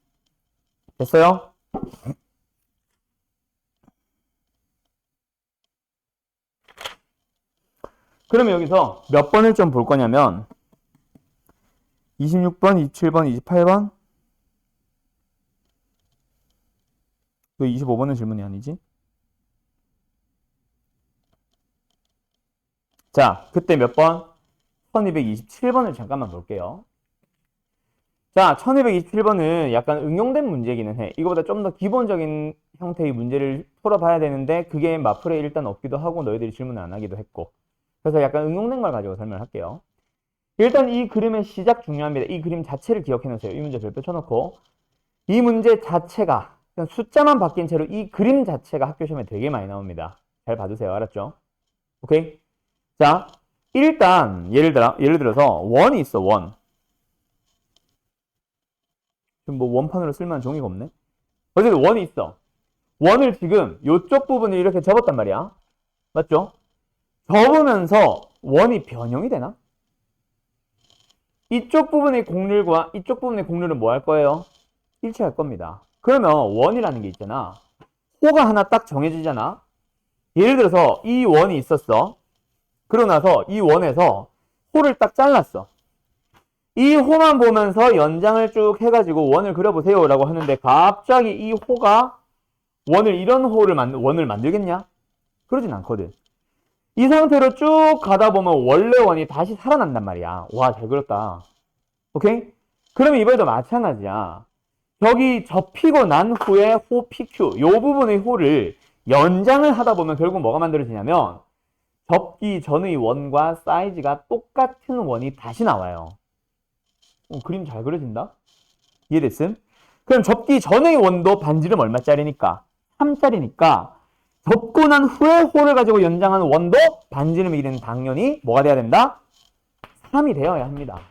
됐어요? 그러면 여기서 몇 번을 좀 볼 거냐면 26번, 27번, 28번 그 25번은 질문이 아니지? 자, 그때 몇 번? 1227번을 잠깐만 볼게요. 자, 1227번은 약간 응용된 문제기는 해. 이거보다 좀 더 기본적인 형태의 문제를 풀어봐야 되는데 그게 마플에 일단 없기도 하고 너희들이 질문을 안 하기도 했고 그래서 약간 응용된 걸 가지고 설명을 할게요. 일단 이 그림의 시작 중요합니다. 이 그림 자체를 기억해 놓으세요. 이 문제 별표 쳐놓고 이 문제 자체가 그냥 숫자만 바뀐 채로 이 그림 자체가 학교 시험에 되게 많이 나옵니다. 잘 봐두세요. 알았죠? 오케이? 자, 일단 예를 들어서 원이 있어. 원. 지금 뭐 원판으로 쓸만한 종이가 없네. 어쨌든 원이 있어. 원을 지금 이쪽 부분을 이렇게 접었단 말이야. 맞죠? 접으면서 원이 변형이 되나? 이쪽 부분의 곡률과 이쪽 부분의 곡률은 뭐 할 거예요? 일치할 겁니다. 그러면 원이라는 게 있잖아. 호가 하나 딱 정해지잖아. 예를 들어서 이 원이 있었어. 그러고 나서 이 원에서 호를 딱 잘랐어. 이 호만 보면서 연장을 쭉 해가지고 원을 그려보세요 라고 하는데 갑자기 이 호가 이런 원을 만들겠냐? 그러진 않거든. 이 상태로 쭉 가다 보면 원래 원이 다시 살아난단 말이야. 와, 잘 그렸다. 오케이? 그러면 이번에도 마찬가지야. 여기 접히고 난 후에 호 PQ, 요 부분의 호를 연장을 하다 보면 결국 뭐가 만들어지냐면 접기 전의 원과 사이즈가 똑같은 원이 다시 나와요. 그림 잘 그려진다? 이해됐음? 그럼 접기 전의 원도 반지름 얼마짜리니까? 3짜리니까 접고 난 후에 호를 가지고 연장한 원도 반지름의 길이는 당연히 뭐가 돼야 된다? 3이 되어야 합니다.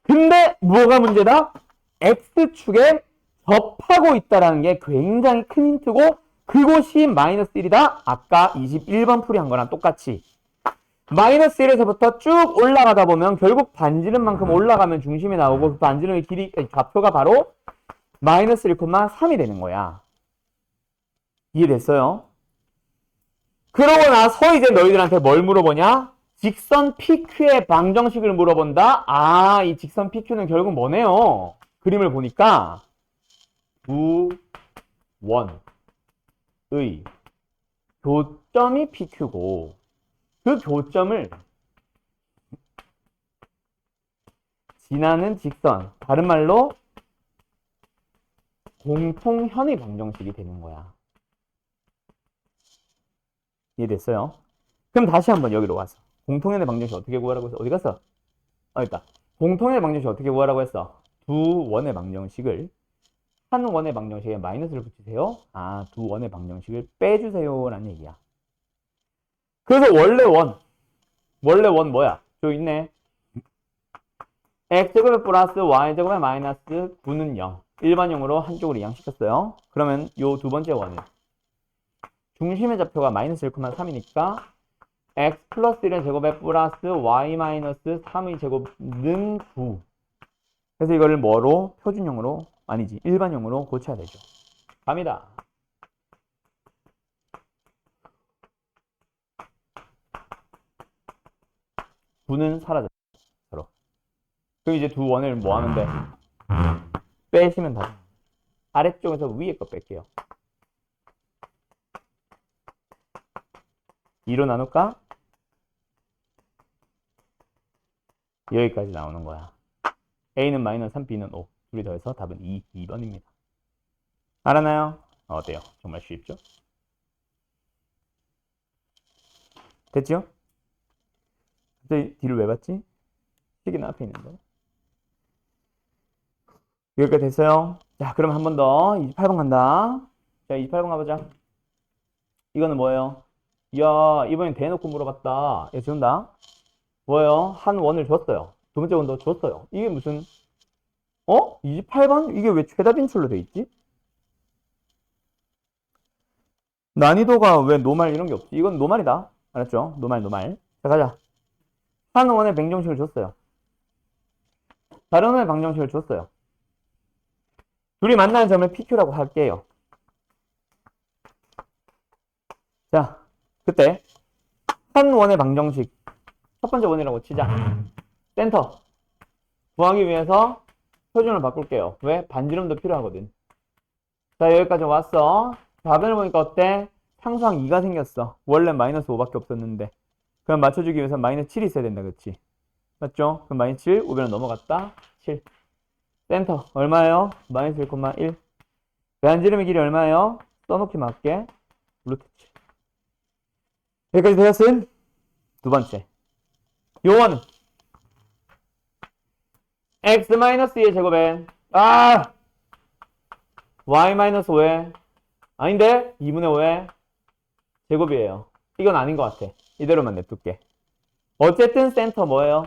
근데 뭐가 문제다? X축에 접하고 있다는 게 굉장히 큰 힌트고 그곳이 마이너스 1이다? 아까 21번 풀이한 거랑 똑같이 마이너스 1에서부터 쭉 올라가다 보면 결국 반지름만큼 올라가면 중심이 나오고 그 반지름의 길이, 좌표가 바로 마이너스 1,3이 되는 거야. 이해됐어요? 그러고 나서 이제 너희들한테 뭘 물어보냐? 직선 PQ의 방정식을 물어본다? 아, 이 직선 PQ는 결국 뭐네요? 그림을 보니까 두 원의 교점이 PQ고 그 교점을 지나는 직선, 다른 말로 공통현의 방정식이 되는 거야. 이해됐어요? 그럼 다시 한번 여기로 와서 공통현의 방정식 어떻게 구하라고 했어? 어디 갔어? 있다. 공통현의 방정식 어떻게 구하라고 했어? 두 원의 방정식을 한 원의 방정식에 마이너스를 붙이세요. 아, 두 원의 방정식을 빼주세요 라는 얘기야. 그래서 원래 원 뭐야? 저 있네. x제곱에 플러스 y제곱에 마이너스 9는 0. 일반형으로 한쪽으로 이양시켰어요. 그러면 요 두 번째 원은 중심의 좌표가 마이너스 1,3이니까 x 플러스 1의 제곱에 플러스 y 마이너스 3의 제곱는 9. 그래서 이거를 뭐로? 표준형으로? 아니지. 일반형으로 고쳐야 되죠. 갑니다. 구는 사라졌어. 서로. 그럼 이제 두 원을 뭐 하면 돼? 빼시면 다. 아래쪽에서 위에 거 뺄게요. 2로 나눌까? 여기까지 나오는 거야. A는 마이너스 3, B는 5. 둘이 더해서 답은 2번입니다. 알았나요? 어때요? 정말 쉽죠? 됐죠? 갑자기 뒤를 왜 봤지? 시계는 앞에 있는데. 여기까지 됐어요? 자, 그럼 한 번 더. 28번 간다. 자, 28번 가보자. 이거는 뭐예요? 이야, 이번엔 대놓고 물어봤다. 얘 지운다. 뭐예요? 한 원을 줬어요. 두 번째 원도 줬어요. 이게 무슨, 28번? 이게 왜 최다 빈출로 돼 있지? 난이도가 왜 노말 이런 게 없지? 이건 노말이다. 알았죠? 노말. 자, 가자. 한 원의 방정식을 줬어요. 다른 원의 방정식을 줬어요. 둘이 만나는 점을 PQ라고 할게요. 자, 그때 한 원의 방정식 첫 번째 원이라고 치자. 센터 구하기 위해서 표준을 바꿀게요. 왜? 반지름도 필요하거든. 자, 여기까지 왔어. 답변을 보니까 어때? 상수항 2가 생겼어. 원래 마이너스 5밖에 없었는데. 그럼 맞춰주기 위해서 마이너스 7이 있어야 된다. 그치? 맞죠? 그럼 마이너스 7, 5변은 넘어갔다. 7. 센터 얼마예요? 마이너스 1,1. 반지름의 길이 얼마예요? 써놓기 맞게 루트 7. 여기까지 되었음? 두 번째. 요원은 x-2의 제곱에 y-5의 아닌데 2분의 5의 제곱이에요. 이건 아닌 것 같아. 이대로만 냅둘게. 어쨌든 센터 뭐예요?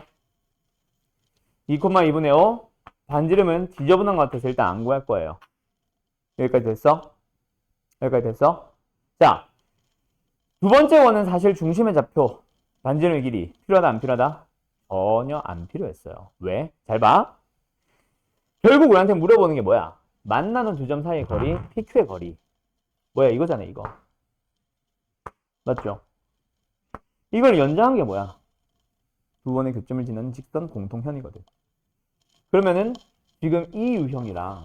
2,2분의 5 반지름은 지저분한 것 같아서 일단 안 구할 거예요. 여기까지 됐어? 여기까지 됐어? 자, 두 번째 원은 사실 중심의 좌표 반지름의 길이 필요하다 안 필요하다? 전혀 안 필요했어요. 왜? 잘 봐. 결국 우리한테 물어보는 게 뭐야? 만나는 두 점 사이의 거리, PQ의 거리. 뭐야? 이거잖아, 이거. 맞죠? 이걸 연장한 게 뭐야? 두 번의 교점을 지나는 직선 공통현이거든. 그러면은 지금 이 유형이랑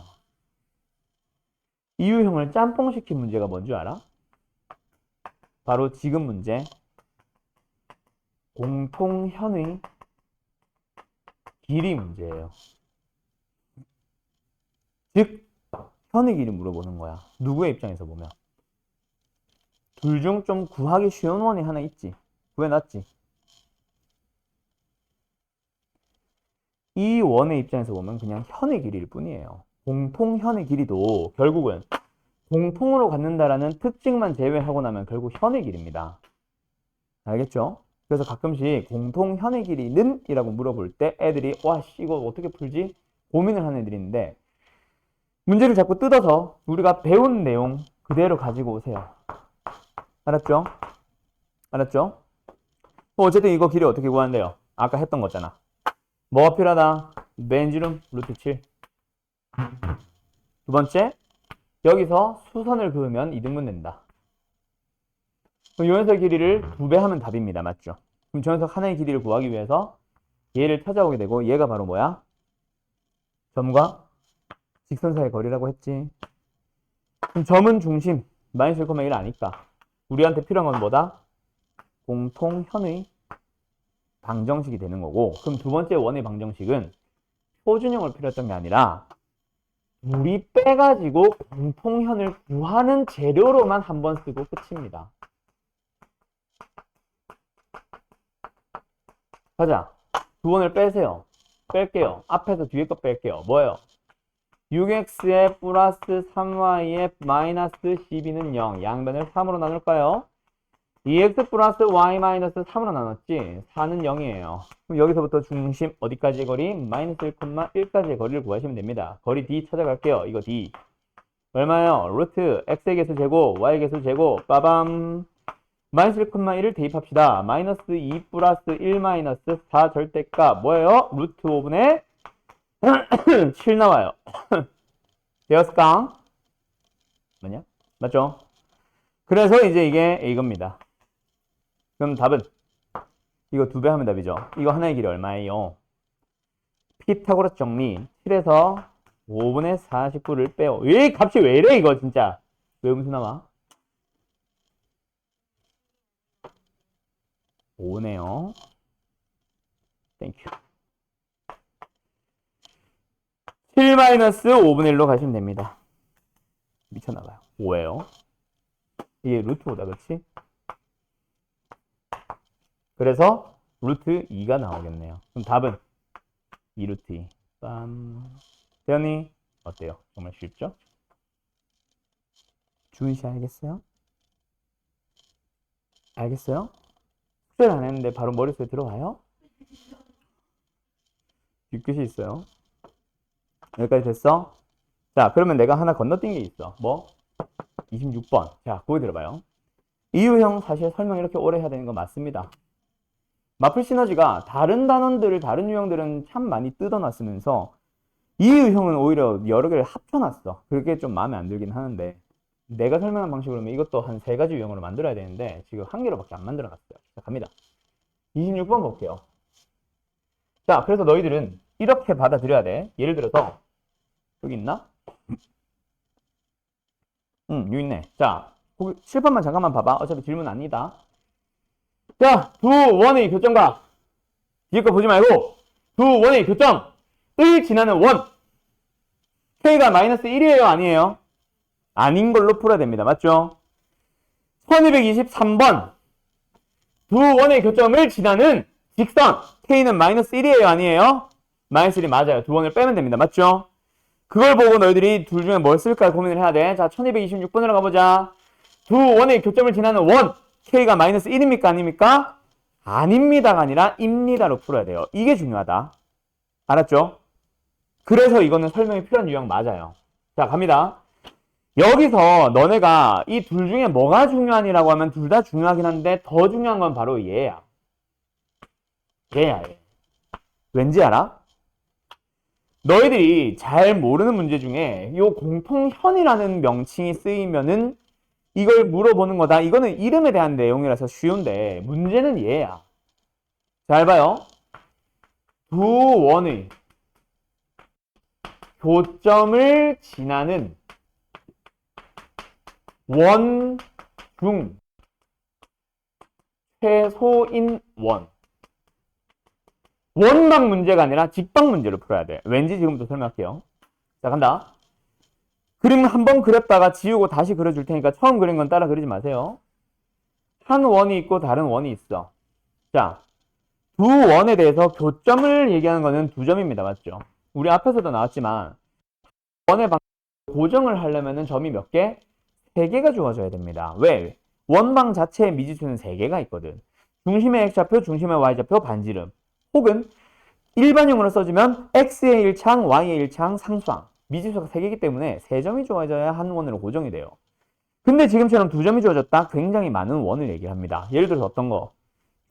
이 유형을 짬뽕시킨 문제가 뭔지 알아? 바로 지금 문제. 공통현의 길이 문제예요. 즉, 현의 길이 물어보는 거야. 누구의 입장에서 보면. 둘 중 좀 구하기 쉬운 원이 하나 있지. 구해놨지. 이 원의 입장에서 보면 그냥 현의 길이일 뿐이에요. 공통현의 길이도 결국은 공통으로 갖는다라는 특징만 제외하고 나면 결국 현의 길이입니다. 알겠죠? 그래서 가끔씩 공통현의 길이는? 이라고 물어볼 때 애들이 와씨 이거 어떻게 풀지? 고민을 하는 애들이 있는데 문제를 자꾸 뜯어서 우리가 배운 내용 그대로 가지고 오세요. 알았죠? 알았죠? 어쨌든 이거 길이 어떻게 구하는데요? 아까 했던 거잖아. 뭐가 필요하다? 맨지름 루트 7. 두 번째, 여기서 수선을 그으면 이등분 된다. 그럼 요 녀석 길이를 2배 하면 답입니다. 맞죠? 그럼 저 녀석 하나의 길이를 구하기 위해서 얘를 찾아오게 되고 얘가 바로 뭐야? 점과 직선 사이의 거리라고 했지. 그럼 점은 중심, 마이너스 1,1 아니까 우리한테 필요한 건 뭐다? 공통현의 방정식이 되는 거고 그럼 두 번째 원의 방정식은 표준형을 필요했던 게 아니라 우리 빼가지고 공통현을 구하는 재료로만 한번 쓰고 끝입니다. 가자. 두 원을 빼세요. 뺄게요. 앞에서 뒤에 거 뺄게요. 뭐예요? 6x에 플러스 3y에 마이너스 12는 0. 양변을 3으로 나눌까요? 2x 플러스 y 마이너스 3으로 나눴지? 4는 0이에요. 그럼 여기서부터 중심 어디까지의 거리? 마이너스 1,1까지의 거리를 구하시면 됩니다. 거리 d 찾아갈게요. 이거 d. 얼마예요? 루트 x의 개수 제곱, y의 개수 제곱, 빠밤. 마이너스 1,1을 대입합시다. 마이너스 2 플러스 1 마이너스 4 절대값 뭐예요? 루트 5분의 7 나와요. 되었을까? 맞냐? 맞죠? 그래서 이제 이게 이겁니다. 그럼 답은 이거 2배 하면 답이죠. 이거 하나의 길이 얼마예요? 피타고라스 정리 7에서 5분의 49를 빼요. 이 값이 왜 이래 이거 진짜. 왜 음수 나와? 5네요. 땡큐. 7-5분의 1로 가시면 됩니다. 미쳐나가요. 5예요. 이게 루트 5다, 그치? 그래서 루트 2가 나오겠네요. 그럼 답은 2루트 2. 빰. 대현이 어때요? 정말 쉽죠? 주은 씨 알겠어요? 알겠어요? 숙제를 안 했는데 바로 머릿속에 들어와요? 뒷끝이 있어요. 여기까지 됐어? 자, 그러면 내가 하나 건너뛴 게 있어. 뭐? 26번. 자, 거기 들어봐요. 이 유형 사실 설명 이렇게 오래 해야 되는 거 맞습니다. 마플 시너지가 다른 단원들을, 다른 유형들은 참 많이 뜯어놨으면서 이 유형은 오히려 여러 개를 합쳐놨어. 그게 좀 마음에 안 들긴 하는데 내가 설명한 방식으로 하면 이것도 한 3가지 유형으로 만들어야 되는데 지금 1개로밖에 안 만들어놨어요. 자, 갑니다. 26번 볼게요. 자, 그래서 너희들은 이렇게 받아들여야 돼. 예를 들어서 여기 있나? 여기 있네. 자, 칠판만 잠깐만 봐봐. 어차피 질문 아니다. 자, 두 원의 교점과 뒤에 거 보지 말고 두 원의 교점을 지나는 원 K가 마이너스 1이에요? 아니에요? 아닌 걸로 풀어야 됩니다. 맞죠? 1223번 두 원의 교점을 지나는 직선 K는 마이너스 1이에요? 아니에요? 마이너스 1이 맞아요. 두 원을 빼면 됩니다. 맞죠? 그걸 보고 너희들이 둘 중에 뭘 쓸까 고민을 해야 돼. 자, 1226번으로 가보자. 두 원의 교점을 지나는 원, k가 마이너스 1입니까? 아닙니까? 아닙니다가 아니라 입니다로 풀어야 돼요. 이게 중요하다. 알았죠? 그래서 이거는 설명이 필요한 유형 맞아요. 자, 갑니다. 여기서 너네가 이 둘 중에 뭐가 중요하니라고 하면 둘 다 중요하긴 한데 더 중요한 건 바로 얘야. 얘야, 얘. 왠지 알아? 너희들이 잘 모르는 문제 중에 이 공통현이라는 명칭이 쓰이면은 이걸 물어보는 거다. 이거는 이름에 대한 내용이라서 쉬운데 문제는 얘야. 잘 봐요. 두 원의 교점을 지나는 원 중 최소인 원. 원방 문제가 아니라 직방 문제로 풀어야 돼. 왠지 지금부터 설명할게요. 자, 간다. 그림 한번 그렸다가 지우고 다시 그려줄 테니까 처음 그린 건 따라 그리지 마세요. 한 원이 있고 다른 원이 있어. 자, 두 원에 대해서 교점을 얘기하는 거는 두 점입니다. 맞죠? 우리 앞에서도 나왔지만 원의 고정을 하려면 점이 몇 개? 3개가 주어져야 됩니다. 왜? 원방 자체의 미지수는 3개가 있거든. 중심의 x좌표, 중심의 y좌표, 반지름. 혹은 일반형으로 써주면 x의 1창, y의 1창, 상수항. 미지수가 3개이기 때문에 3점이 주어져야 한 원으로 고정이 돼요. 근데 지금처럼 2점이 주어졌다? 굉장히 많은 원을 얘기를 합니다. 예를 들어서 어떤 거?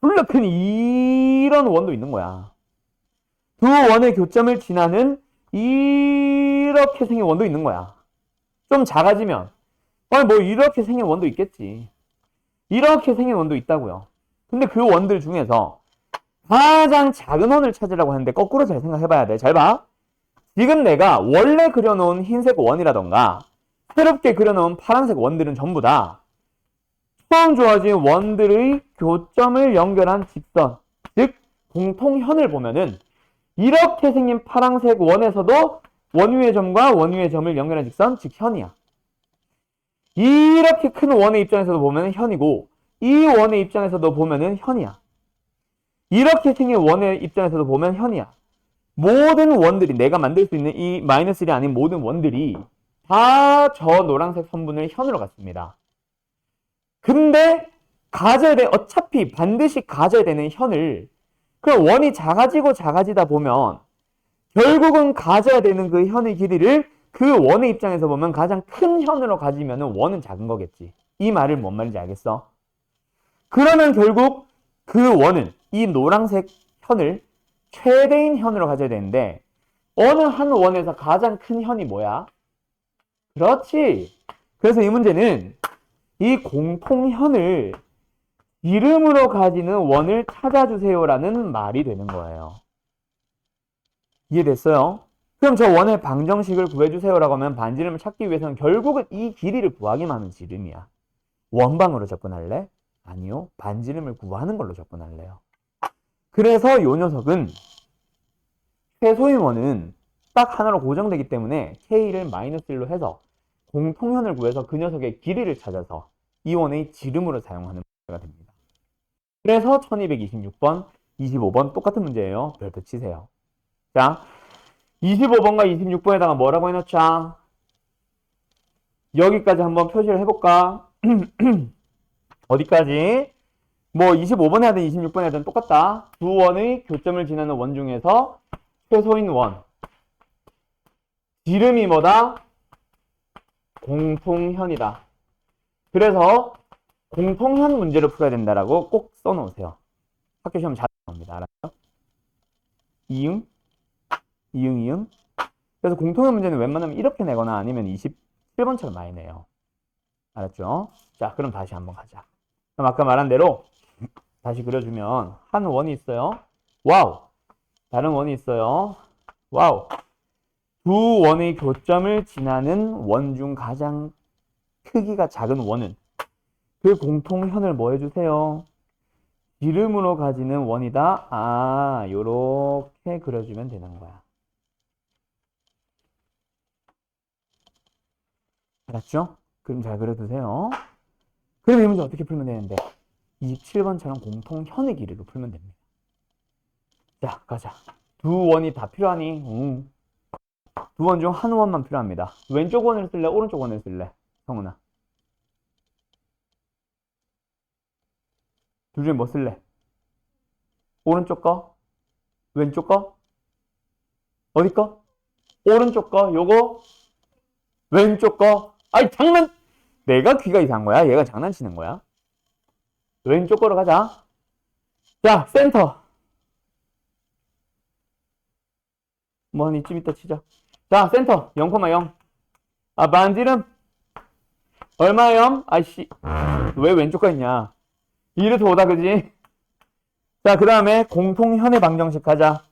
졸라 큰 이런 원도 있는 거야. 두 원의 교점을 지나는 이렇게 생긴 원도 있는 거야. 좀 작아지면 아니 뭐 이렇게 생긴 원도 있겠지. 이렇게 생긴 원도 있다고요. 근데 그 원들 중에서 가장 작은 원을 찾으라고 하는데 거꾸로 잘 생각해봐야 돼. 잘 봐. 지금 내가 원래 그려놓은 흰색 원이라던가 새롭게 그려놓은 파란색 원들은 전부 다 처음 주어진 원들의 교점을 연결한 직선, 즉 공통현을 보면은 이렇게 생긴 파란색 원에서도 원위의 점과 원위의 점을 연결한 직선, 즉 현이야. 이렇게 큰 원의 입장에서도 보면 현이고 이 원의 입장에서도 보면은 현이야. 이렇게 생긴 원의 입장에서도 보면 현이야. 모든 원들이 내가 만들 수 있는 이 마이너스 1이 아닌 모든 원들이 다 저 노란색 선분을 현으로 갖습니다. 근데 가져야 돼. 어차피 반드시 가져야 되는 현을 그럼 원이 작아지고 작아지다 보면 결국은 가져야 되는 그 현의 길이를 그 원의 입장에서 보면 가장 큰 현으로 가지면 원은 작은 거겠지. 이 말을 뭔 말인지 알겠어? 그러면 결국 그 원은 이 노란색 현을 최대인 현으로 가져야 되는데 어느 한 원에서 가장 큰 현이 뭐야? 그렇지. 그래서 이 문제는 이 공통현을 이름으로 가지는 원을 찾아주세요라는 말이 되는 거예요. 이해됐어요? 그럼 저 원의 방정식을 구해주세요라고 하면 반지름을 찾기 위해서는 결국은 이 길이를 구하기만 하면 지름이야. 원방으로 접근할래? 아니요. 반지름을 구하는 걸로 접근할래요. 그래서 이 녀석은 최소인 원은 딱 하나로 고정되기 때문에 k를 마이너스 1로 해서 공통현을 구해서 그 녀석의 길이를 찾아서 이 원의 지름으로 사용하는 문제가 됩니다. 그래서 1226번, 25번 똑같은 문제예요. 별표 치세요. 자, 25번과 26번에다가 뭐라고 해놓자? 여기까지 한번 표시를 해볼까? 어디까지? 뭐 25번에 하든 26번에 하든 똑같다. 두 원의 교점을 지나는 원 중에서 최소인 원. 지름이 뭐다? 공통현이다. 그래서 공통현 문제를 풀어야 된다라고 꼭 써놓으세요. 학교 시험 잘 나옵니다. 알았죠? 이응, 이응, 이응. 그래서 공통현 문제는 웬만하면 이렇게 내거나 아니면 27번처럼 많이 내요. 알았죠? 자, 그럼 다시 한번 가자. 그럼 아까 말한 대로 다시 그려주면 한 원이 있어요. 와우. 다른 원이 있어요. 와우. 두 원의 교점을 지나는 원 중 가장 크기가 작은 원은 그 공통현을 뭐 해주세요? 지름으로 가지는 원이다. 아, 요렇게 그려주면 되는 거야. 알았죠? 그럼 잘 그려두세요. 그럼 이 문제 어떻게 풀면 되는데? 27번처럼 공통현의 길이로 풀면 됩니다. 자, 가자. 두 원이 다 필요하니? 두 원 중 한 원만 필요합니다. 왼쪽 원을 쓸래? 오른쪽 원을 쓸래? 성훈아. 둘 중에 뭐 쓸래? 오른쪽 거? 왼쪽 거? 어디 거? 오른쪽 거? 요거? 왼쪽 거? 아이, 내가 귀가 이상한 거야? 얘가 장난치는 거야? 왼쪽 거로 가자. 자, 센터. 뭐 한 이쯤 있다 치자. 자, 센터 0,0. 아, 반지름 얼마예요? 아이씨, 왜 왼쪽 거 있냐? 2루트 5다, 그지? 자, 그 다음에 공통현의 방정식 가자.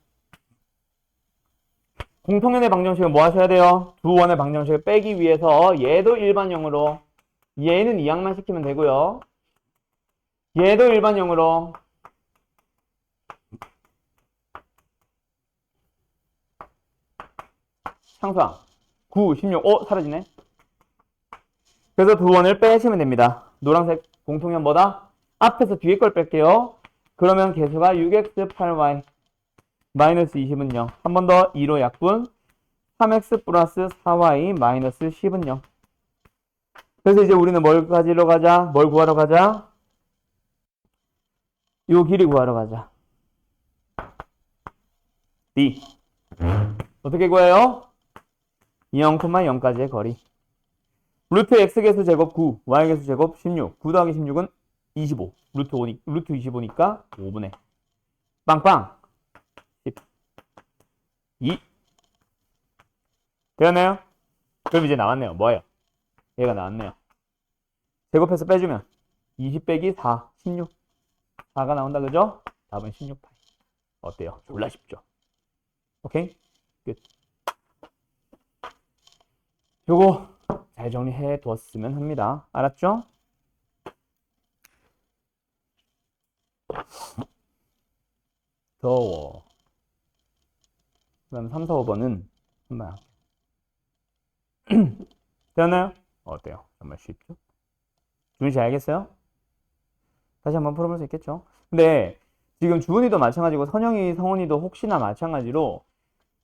공통현의 방정식은 뭐 하셔야 돼요? 두 원의 방정식을 빼기 위해서 얘도 일반형으로, 얘는 이항만 시키면 되고요. 얘도 일반형으로, 상수항 9, 16, 사라지네. 그래서 두 원을 빼시면 됩니다. 노란색 공통현 뭐다? 앞에서 뒤에 걸 뺄게요. 그러면 개수가 6x 8y 마이너스 20은 0. 한 번 더 2로 약분. 3x 플러스 4y 마이너스 10은 0. 그래서 이제 우리는 뭘 가지러 가자? 뭘 구하러 가자? 요 길이 구하러 가자. D. 어떻게 구해요? 0,0까지의 거리. 루트 x개수 제곱 9, y개수 제곱 16. 9 더하기 16은 25. 루트 25니까 5분의. 빵빵. 12. 되었나요? 그럼 이제 나왔네요. 뭐예요? 얘가 나왔네요. 제곱해서 빼주면 20 빼기 4, 16. 4가 나온다, 그죠? 답은 16파이. 어때요? 졸라 쉽죠? 오케이? 끝. 요거 잘 정리해 두었으면 합니다. 알았죠? 더워. 그 다음 3, 4, 5번은 한번 되었나요? 어때요? 정말 쉽죠? 주은이 씨 알겠어요? 다시 한번 풀어볼 수 있겠죠? 근데 지금 주은이도 마찬가지고 선영이, 성훈이도 혹시나 마찬가지로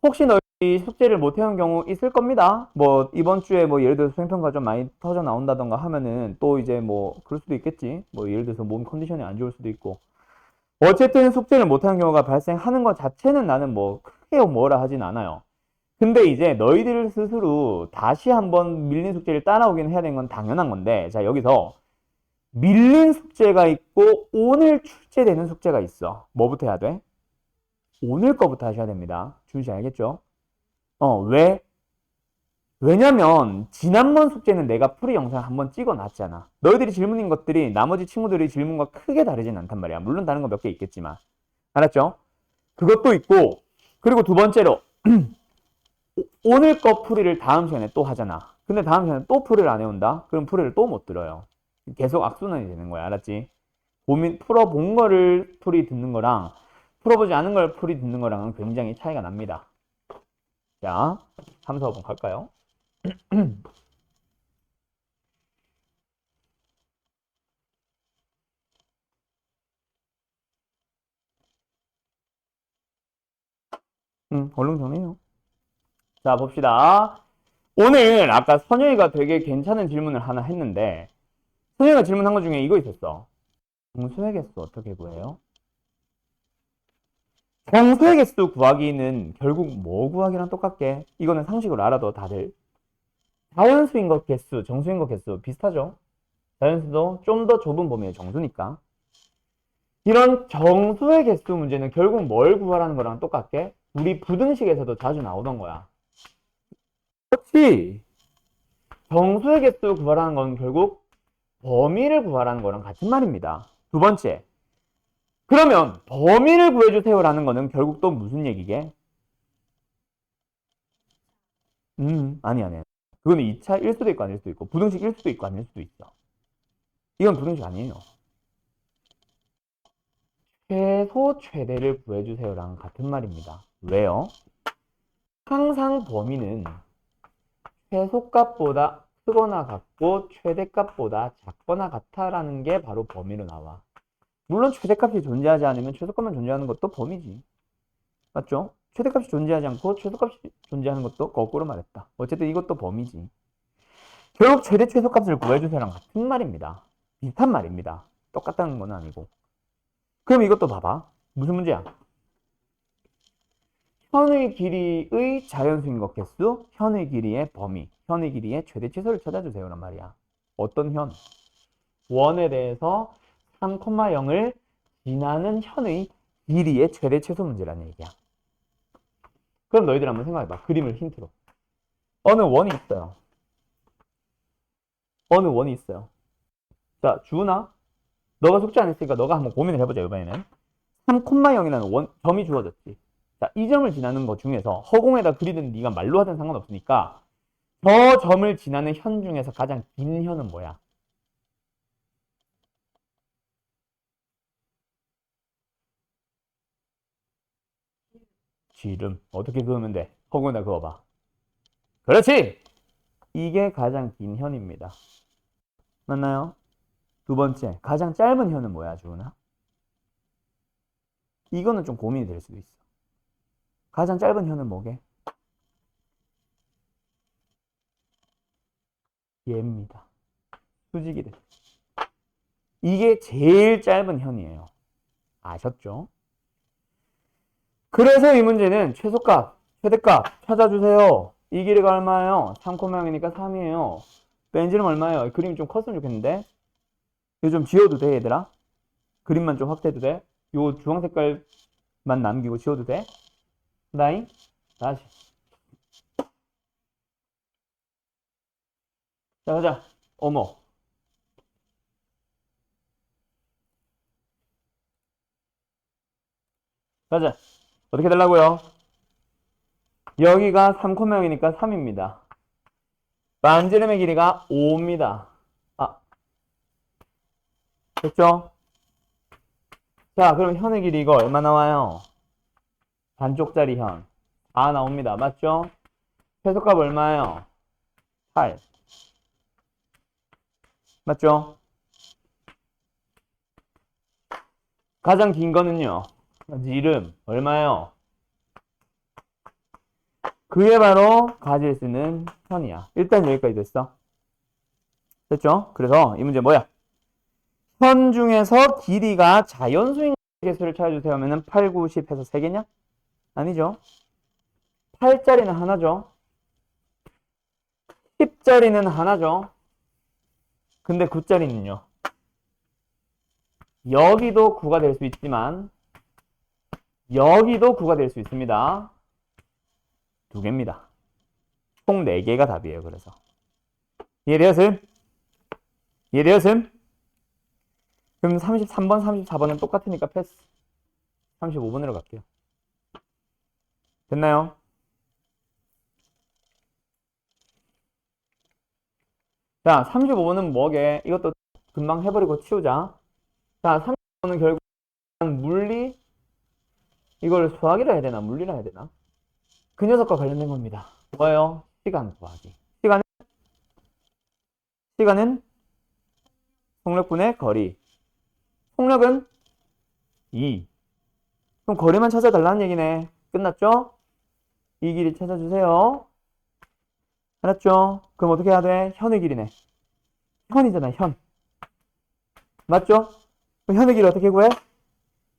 혹시 너희 숙제를 못 해온 경우 있을 겁니다. 뭐 이번 주에 뭐 예를 들어서 수행평가 좀 많이 터져 나온다던가 하면은 또 이제 뭐 그럴 수도 있겠지. 뭐 예를 들어서 몸 컨디션이 안 좋을 수도 있고. 어쨌든 숙제를 못하는 경우가 발생하는 것 자체는 나는 뭐 크게 뭐라 하진 않아요. 근데 이제 너희들 스스로 다시 한번 밀린 숙제를 따라오긴 해야 되는 건 당연한 건데, 자, 여기서 밀린 숙제가 있고 오늘 출제되는 숙제가 있어. 뭐부터 해야 돼? 오늘 거부터 하셔야 됩니다. 준씨 알겠죠? 왜? 왜냐면 지난번 숙제는 내가 풀이 영상 한번 찍어 놨잖아. 너희들이 질문인 것들이 나머지 친구들이 질문과 크게 다르진 않단 말이야. 물론 다른 거 몇 개 있겠지만. 알았죠? 그것도 있고, 그리고 두 번째로 오늘 거 풀이를 다음 시간에 또 하잖아. 근데 다음 시간에 또 풀이를 안 해온다? 그럼 풀이를 또 못 들어요. 계속 악순환이 되는 거야. 알았지? 풀어본 거를 풀이 듣는 거랑 풀어보지 않은 걸 풀이 듣는 거랑은 굉장히 차이가 납니다. 자, 3, 4, 5번 갈까요? 얼른 정리해요. 자, 봅시다. 오늘 아까 선영이가 되게 괜찮은 질문을 하나 했는데 선영이가 질문한 것 중에 이거 있었어. 정수의 개수 어떻게 구해요? 정수의 개수 구하기는 결국 뭐 구하기랑 똑같게 이거는 상식으로 알아도 다들 자연수인 것 개수, 정수인 것 개수 비슷하죠? 자연수도 좀 더 좁은 범위의 정수니까 이런 정수의 개수 문제는 결국 뭘 구하라는 거랑 똑같게 우리 부등식에서도 자주 나오던 거야. 그렇지. 정수의 개수 구하라는 건 결국 범위를 구하라는 거랑 같은 말입니다. 두 번째. 그러면 범위를 구해주세요라는 거는 결국 또 무슨 얘기게? 아니. 그거는 2차일 수도 있고 아닐 수도 있고 부등식일 수도 있고 아닐 수도 있어. 이건 부등식 아니에요. 최소 최대를 구해주세요랑 같은 말입니다. 왜요? 항상 범위는 최소값보다 크거나 같고 최대값보다 작거나 같다라는 게 바로 범위로 나와. 물론 최대값이 존재하지 않으면 최소값만 존재하는 것도 범위지. 맞죠? 최대값이 존재하지 않고 최소값이 존재하는 것도 거꾸로 말했다. 어쨌든 이것도 범위지. 결국 최대 최소값을 구해주세요랑 같은 말입니다. 비슷한 말입니다. 똑같다는 건 아니고. 그럼 이것도 봐봐. 무슨 문제야? 현의 길이의 자연수인것 개수, 현의 길이의 범위, 현의 길이의 최대 최소를 찾아주세요란 말이야. 어떤 현? 원에 대해서 3,0을 지나는 현의 길이의 최대 최소 문제라는 얘기야. 그럼 너희들 한번 생각해봐. 그림을 힌트로. 어느 원이 있어요. 어느 원이 있어요. 자, 주은아. 너가 숙제 안 했으니까 너가 한번 고민을 해보자, 이번에는. 3,0이라는 점이 주어졌지. 자, 이 점을 지나는 것 중에서 허공에다 그리든 네가 말로 하든 상관없으니까 저 점을 지나는 현 중에서 가장 긴 현은 뭐야? 지름. 어떻게 그으면 돼? 허공에다 그어봐. 그렇지! 이게 가장 긴 현입니다. 맞나요? 두 번째, 가장 짧은 현은 뭐야, 주은아? 이거는 좀 고민이 될 수도 있어. 가장 짧은 현은 뭐게? 얘입니다. 수직이래. 이게 제일 짧은 현이에요. 아셨죠? 그래서 이 문제는 최소값, 최대값 찾아주세요. 이 길이가 얼마예요? 3,0이니까 3이에요. 벤지름 얼마예요? 그림이 좀 컸으면 좋겠는데? 이거 좀 지워도 돼, 얘들아? 그림만 좀 확대해도 돼? 요 주황 색깔만 남기고 지워도 돼? 나잉? 다시. 자, 가자. 어머. 가자. 어떻게 되려고요? 여기가 3,0이니까 3입니다. 반지름의 길이가 5입니다. 아, 됐죠? 자, 그럼 현의 길이 이거 얼마 나와요? 반쪽짜리 현. 4 나옵니다. 맞죠? 최소값 얼마예요? 8. 맞죠? 가장 긴 거는요. 이름 얼마예요? 그게 바로 가질 수 있는 현이야. 일단 여기까지 됐어. 됐죠? 그래서 이 문제 뭐야? 현 중에서 길이가 자연수인 개수를 찾아주세요 하면은 8, 9, 10 해서 3개냐? 아니죠. 8짜리는 하나죠. 10짜리는 하나죠. 근데 9짜리는요. 여기도 9가 될 수 있지만 여기도 9가 될 수 있습니다. 2개입니다. 총 4개가 답이에요. 그래서 이해되었음? 이해되었음? 그럼 33번, 34번은 똑같으니까 패스. 35번으로 갈게요. 됐나요? 자, 35번은 뭐게? 이것도 금방 해버리고 치우자. 자, 35번은 결국 물리, 이걸 수학이라 해야 되나? 물리라 해야 되나? 그 녀석과 관련된 겁니다. 뭐예요? 시간 구하기. 시간은 속력분의 거리. 속력은 2. 그럼 거리만 찾아달라는 얘기네. 끝났죠? 이 길이 찾아주세요. 알았죠? 그럼 어떻게 해야 돼? 현의 길이네. 현이잖아, 현. 맞죠? 그럼 현의 길이 어떻게 구해?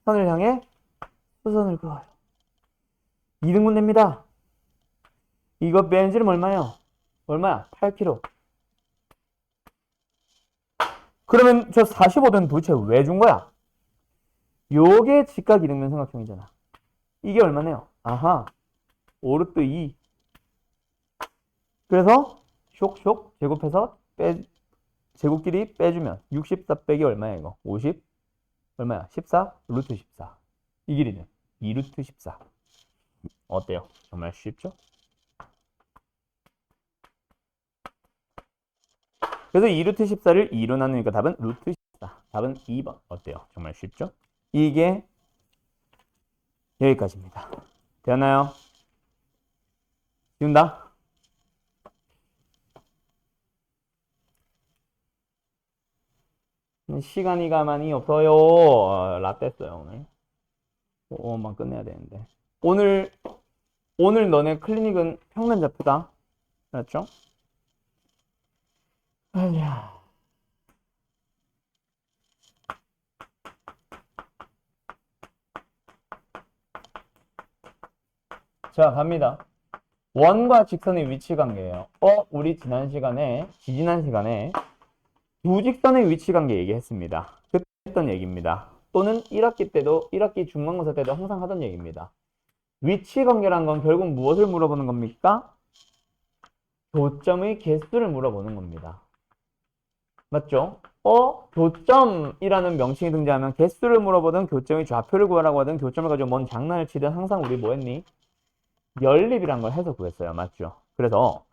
현을 향해 수선을 그어요. 2등분 됩니다. 이거 벤지름 얼마예요? 얼마야? 8kg. 그러면 저 45도는 도대체 왜 준 거야? 요게 직각 이등변 삼각형이잖아. 이게 얼마네요? 아하, 5루트 2. 그래서 쇽쇽 제곱해서 제곱끼리 빼주면 64 빼기 얼마야 이거? 50? 얼마야? 14? 루트 14. 이 길이는 2루트 14. 어때요? 정말 쉽죠? 그래서 2루트 14를 2로 나누니까 답은 루트 14. 답은 2번. 어때요? 정말 쉽죠? 이게 여기까지입니다. 되었나요? 지운다? 시간이 가만히 없어요. 라떼 했어요, 오늘. 오만 끝내야 되는데. 오늘 오늘 너네 클리닉은 평면 좌표다. 알았죠? 아니야. 자, 갑니다. 원과 직선의 위치 관계예요. 우리 지지난 시간에 두 직선의 위치 관계 얘기했습니다. 그때 했던 얘기입니다. 또는 1학기 때도, 1학기 중간고사 때도 항상 하던 얘기입니다. 위치 관계란 건 결국 무엇을 물어보는 겁니까? 교점의 개수를 물어보는 겁니다. 맞죠? 교점이라는 명칭이 등장하면 개수를 물어보든 교점의 좌표를 구하라고 하든 교점을 가지고 뭔 장난을 치든 항상 우리 뭐 했니? 연립이란 걸 해서 구했어요. 맞죠? 그래서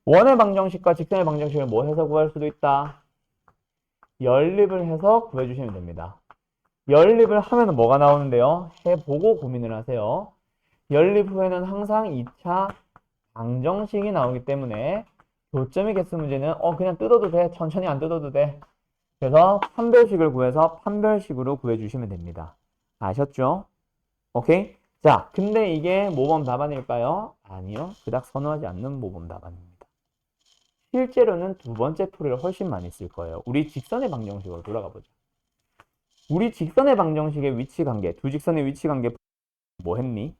원의 방정식과 직선의 방정식을 뭐 해서 구할 수도 있다? 연립을 해서 구해주시면 됩니다. 연립을 하면 뭐가 나오는데요? 해보고 고민을 하세요. 연립 후에는 항상 2차 방정식이 나오기 때문에 교점의 개수 문제는 그냥 뜯어도 돼. 천천히 안 뜯어도 돼. 그래서 판별식을 구해서 판별식으로 구해주시면 됩니다. 아셨죠? 오케이? 자, 근데 이게 모범 답안일까요? 아니요. 그닥 선호하지 않는 모범 답안입니다. 실제로는 두 번째 풀이를 훨씬 많이 쓸 거예요. 우리 직선의 방정식으로 돌아가 보죠. 우리 직선의 방정식의 위치 관계, 두 직선의 위치 관계 뭐 했니?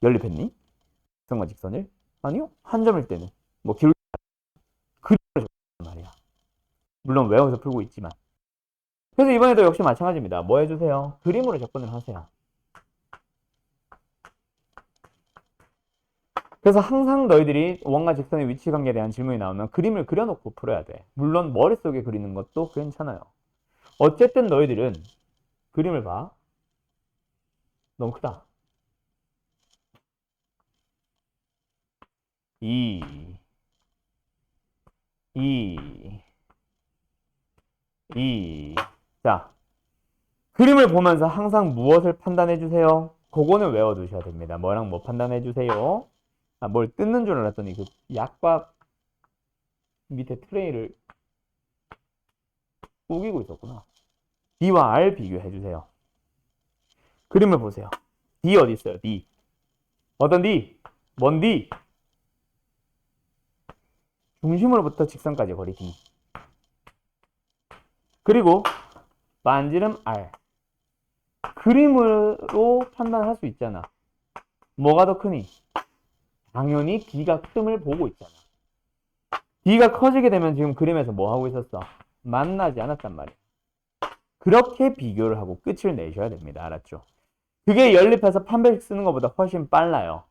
연립했니? 직선과 직선을? 아니요. 한 점일 때는 뭐 기울기 그림으로 적는 말이야. 물론 외워서 풀고 있지만. 그래서 이번에도 역시 마찬가지입니다. 뭐 해주세요? 그림으로 접근을 하세요. 그래서 항상 너희들이 원과 직선의 위치 관계에 대한 질문이 나오면 그림을 그려놓고 풀어야 돼. 물론 머릿속에 그리는 것도 괜찮아요. 어쨌든 너희들은 그림을 봐. 너무 크다. 2, 2, 2. 자, 그림을 보면서 항상 무엇을 판단해 주세요? 그거는 외워두셔야 됩니다. 뭐랑 뭐 판단해 주세요? 뭘 뜯는 줄 알았더니 그 약과 밑에 트레이를 우기고 있었구나. D와 R 비교해 주세요. 그림을 보세요. D 어디 있어요? D. 어떤 D? 뭔 D? 중심으로부터 직선까지 거리 D. 그리고 반지름 R. 그림으로 판단할 수 있잖아. 뭐가 더 크니? 당연히 D가 큼을 보고 있잖아. D가 커지게 되면 지금 그림에서 뭐 하고 있었어? 만나지 않았단 말이야. 그렇게 비교를 하고 끝을 내셔야 됩니다. 알았죠? 그게 연립해서 판별식 쓰는 것보다 훨씬 빨라요.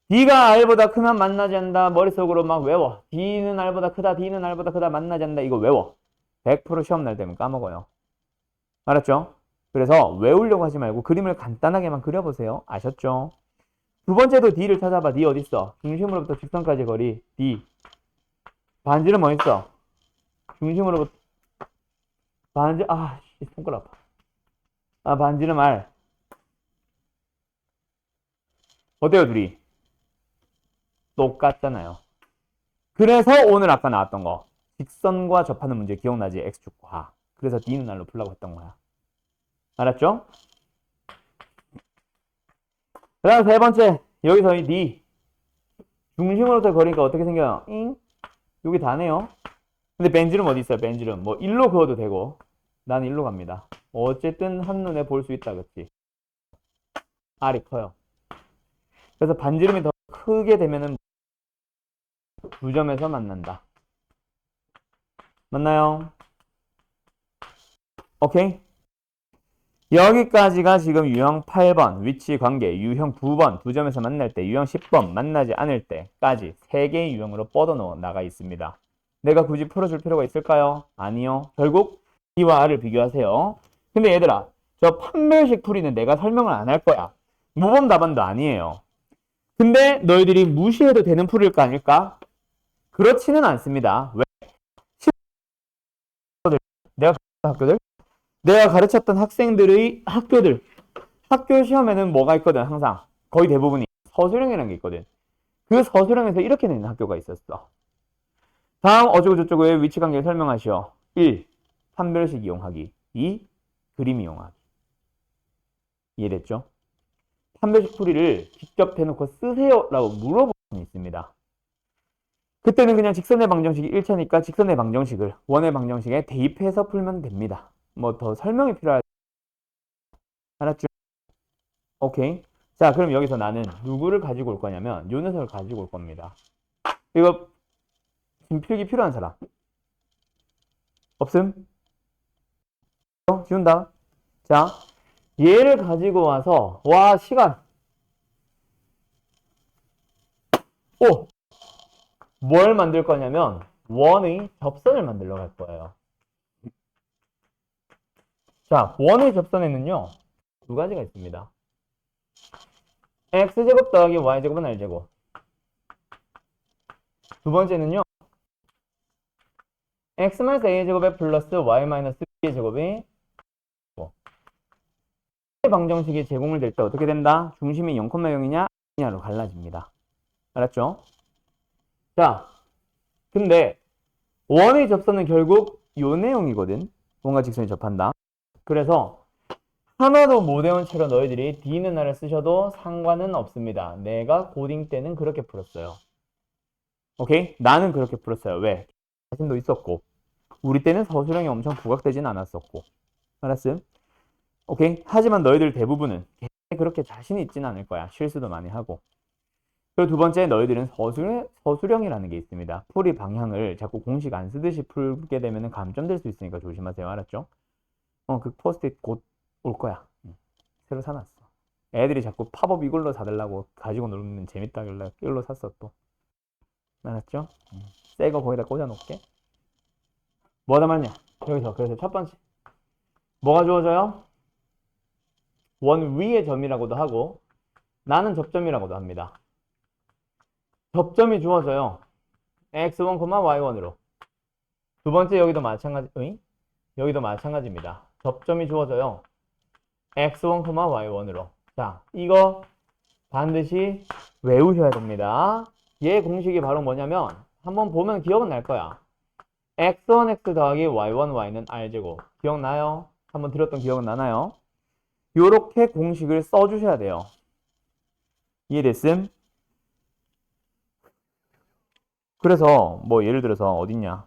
D가 R보다 크면 만나지 않는다. 머릿속으로 막 외워. D는 R보다 크다. D는 R보다 크다. 만나지 않는다. 이거 외워. 100% 시험 날 때면 까먹어요. 알았죠? 그래서 외우려고 하지 말고 그림을 간단하게만 그려보세요. 아셨죠? 두 번째도 D를 찾아봐. D 어딨어? 중심으로부터 직선까지 거리 D. 반지름 어딨어? 중심으로부터 손가락 아파. 반지름 R. 어때요, 둘이? 똑같잖아요. 그래서 오늘 아까 나왔던 거. 직선과 접하는 문제 기억나지? X축과. 그래서 D는 R로 풀라고 했던 거야. 알았죠? 그 다음 세 번째. 여기서 이 D. 중심으로부터 거리니까 어떻게 생겨요? 여기 다네요. 근데 벤지름 어디 있어요? 벤지름. 뭐 1로 그어도 되고. 난 1로 갑니다. 어쨌든 한눈에 볼 수 있다. 그치? R이 커요. 그래서 반지름이 더 크게 되면은 두 점에서 만난다. 맞나요? 오케이? 여기까지가 지금 유형 8번 위치 관계, 유형 9번 두 점에서 만날 때, 유형 10번 만나지 않을 때까지 3개의 유형으로 뻗어 나가 있습니다. 내가 굳이 풀어줄 필요가 있을까요? 아니요. 결국 D와 R을 비교하세요. 근데 얘들아, 저 판별식 풀이는 내가 설명을 안 할 거야. 모범 답안도 아니에요. 근데 너희들이 무시해도 되는 풀일까 아닐까? 그렇지는 않습니다. 왜? 내가 학교들? 내가 가르쳤던 학생들의 학교 시험에는 뭐가 있거든, 항상. 거의 대부분이. 서술형이라는 게 있거든. 그 서술형에서 이렇게 되는 학교가 있었어. 다음 어쩌고저쩌고의 위치관계를 설명하시오. 1. 판별식 이용하기. 2. 그림 이용하기. 이해됐죠? 판별식 풀이를 직접 대놓고 쓰세요 라고 물어볼 수는 있습니다. 그때는 그냥 직선의 방정식이 1차니까 직선의 방정식을 원의 방정식에 대입해서 풀면 됩니다. 뭐 더 설명이 필요할 알았죠? 오케이. 자, 그럼 여기서 나는 누구를 가지고 올 거냐면 요 녀석을 가지고 올 겁니다. 이거 지금 필기 필요한 사람 없음? 지운다. 자, 얘를 가지고 와서 와 시간 오! 뭘 만들 거냐면 원의 접선을 만들러 갈 거예요. 자, 원의 접선에는요 두 가지가 있습니다. x제곱 더하기 y제곱은 r제곱. 두 번째는요 x-a제곱에 플러스 y-b의 제곱이 방정식이 제공을 될 때 어떻게 된다? 중심이 0,0이냐 0이냐로 갈라집니다. 알았죠? 자, 근데 원의 접선은 결국 요 내용이거든. 원과 직선이 접한다. 그래서 하나도 못 외운 채로 너희들이 D는 나를 쓰셔도 상관은 없습니다. 내가 고딩 때는 그렇게 풀었어요. 오케이? 나는 그렇게 풀었어요. 왜? 자신도 있었고 우리 때는 서술형이 엄청 부각되진 않았었고 알았음? 오케이? 하지만 너희들 대부분은 그렇게 자신이 있지는 않을 거야. 실수도 많이 하고. 그리고 두 번째, 너희들은 서술형이라는 게 있습니다. 풀이 방향을 자꾸 공식 안 쓰듯이 풀게 되면 감점될 수 있으니까 조심하세요. 알았죠? 그 포스트잇 곧 올 거야. 새로 사놨어. 애들이 자꾸 팝업 이걸로 사달라고 가지고 놀면 재밌다길래 이걸로 샀어 또. 알았죠? 새 거 거기다 꽂아놓을게. 뭐하다 말냐? 여기서 그래서 첫 번째 뭐가 주어져요? 원 위의 점이라고도 하고 나는 접점이라고도 합니다. 접점이 주어져요. x1, y1으로. 두 번째 여기도 마찬가지, 여기도 마찬가지입니다. 접점이 주어져요. x1, y1으로. 자, 이거 반드시 외우셔야 됩니다. 얘 공식이 바로 뭐냐면 한번 보면 기억은 날 거야. x1x 더하기 y1, y는 r제곱. 기억나요? 한번 들었던 기억은 나나요? 요렇게 공식을 써주셔야 돼요. 이해됐음? 그래서 뭐 예를 들어서 어딨냐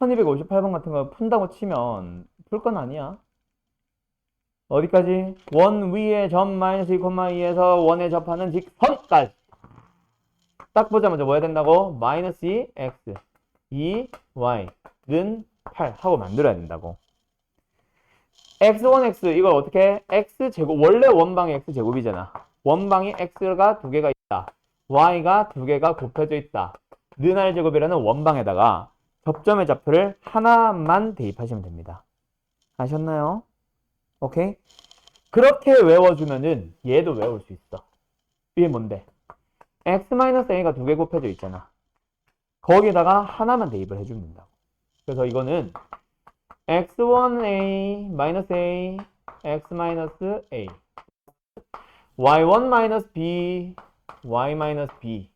1258번 같은 거 푼다고 치면 풀 건 아니야. 어디까지? 원 위에 점 마이너스 2,2에서 원에 접하는 직선까지 딱 보자마자 뭐 해야 된다고? 마이너스 2x 2y는 8 하고 만들어야 된다고. x1x 이걸 어떻게? x제곱 원래 원방이 x제곱이잖아. 원방이 x가 두 개가 있다. y가 두 개가 곱해져 있다. 는 r제곱이라는 원방에다가 접점의 좌표를 하나만 대입하시면 됩니다. 아셨나요? 오케이? 그렇게 외워주면은 얘도 외울 수 있어. 이게 뭔데? x-a가 두 개 곱해져 있잖아. 거기에다가 하나만 대입을 해주면 된다고. 그래서 이거는 x1a, -a, x-a y1-b, y-b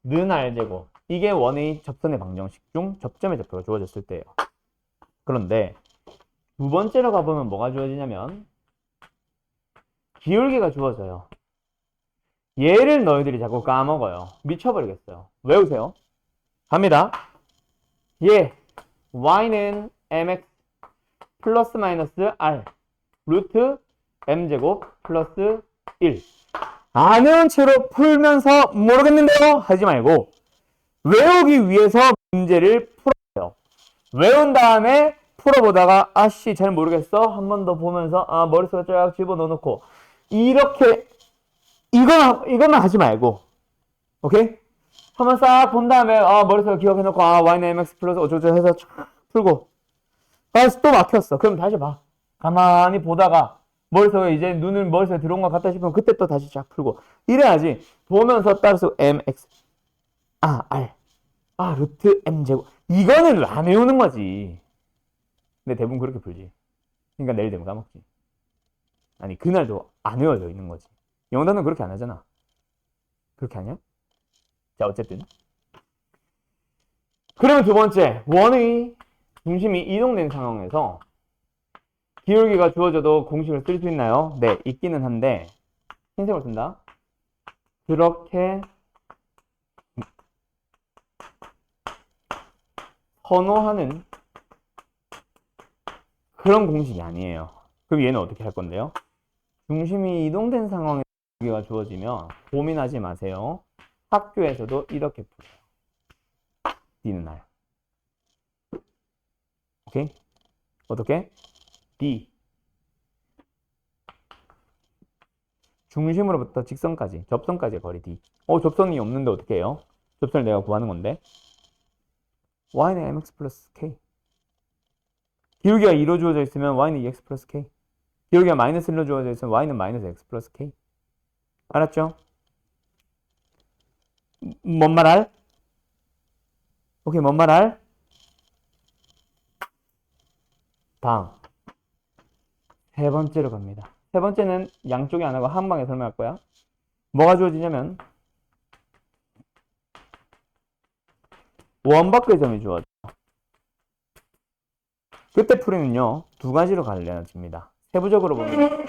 는 r제곱. 이게 원의 접선의 방정식 중 접점의 좌표가 주어졌을 때예요. 그런데 두 번째로 가보면 뭐가 주어지냐면 기울기가 주어져요. 얘를 너희들이 자꾸 까먹어요. 미쳐버리겠어요. 외우세요. 갑니다. 얘 y는 mx 플러스 마이너스 r 루트 m제곱 플러스 1 안 외운 채로 풀면서 모르겠는데요? 하지 말고 외우기 위해서 문제를 풀어요. 외운 다음에 풀어보다가 아씨 잘 모르겠어 한 번 더 보면서 머릿속에 쫙 집어넣어놓고 이렇게 이거만 하지 말고 오케이? 한번 싹 본 다음에 머릿속에 기억해놓고 y는 mx 플러스 어쩌고저쩌고 해서 쫙 풀고 다시 또 막혔어. 그럼 다시 봐. 가만히 보다가 머릿속에 이제 눈을 머릿속에 들어온 것 같다 싶으면 그때 또 다시 쫙 풀고 이래야지. 보면서 따라서 mx r 루트 m제곱 이거는 안 외우는 거지. 근데 대부분 그렇게 풀지. 그러니까 내일 되면 까먹지. 아니 그날도 안 외워져 있는 거지. 영단은 그렇게 안 하잖아. 그렇게 하냐? 자 어쨌든 그러면 두 번째 원의 중심이 이동된 상황에서 기울기가 주어져도 공식을 쓸 수 있나요? 네, 있기는 한데 흰색을 쓴다. 그렇게 선호하는 그런 공식이 아니에요. 그럼 얘는 어떻게 할 건데요? 중심이 이동된 상황에 기울기가 주어지면 고민하지 마세요. 학교에서도 이렇게 풀어요. D는 R. 오케이? 어떻게? D. 중심으로부터 직선까지, 접선까지의 거리 D. 접선이 없는데 어떻게 해요? 접선을 내가 구하는 건데. y는 mx 플러스 k. 기울기가 2로 주어져 있으면 y는 2x 플러스 k. 기울기가 마이너스 1로 주어져 있으면 y는 마이너스 x 플러스 k. 알았죠? 뭔 말 알? 오케이, 뭔 말 알? 다음. 세 번째로 갑니다. 세 번째는 양쪽이 안 하고 한 방에 설명할 거야. 뭐가 주어지냐면 원바크의 점이 주어져. 그때 풀이는요, 두 가지로 갈려집니다. 세부적으로 보면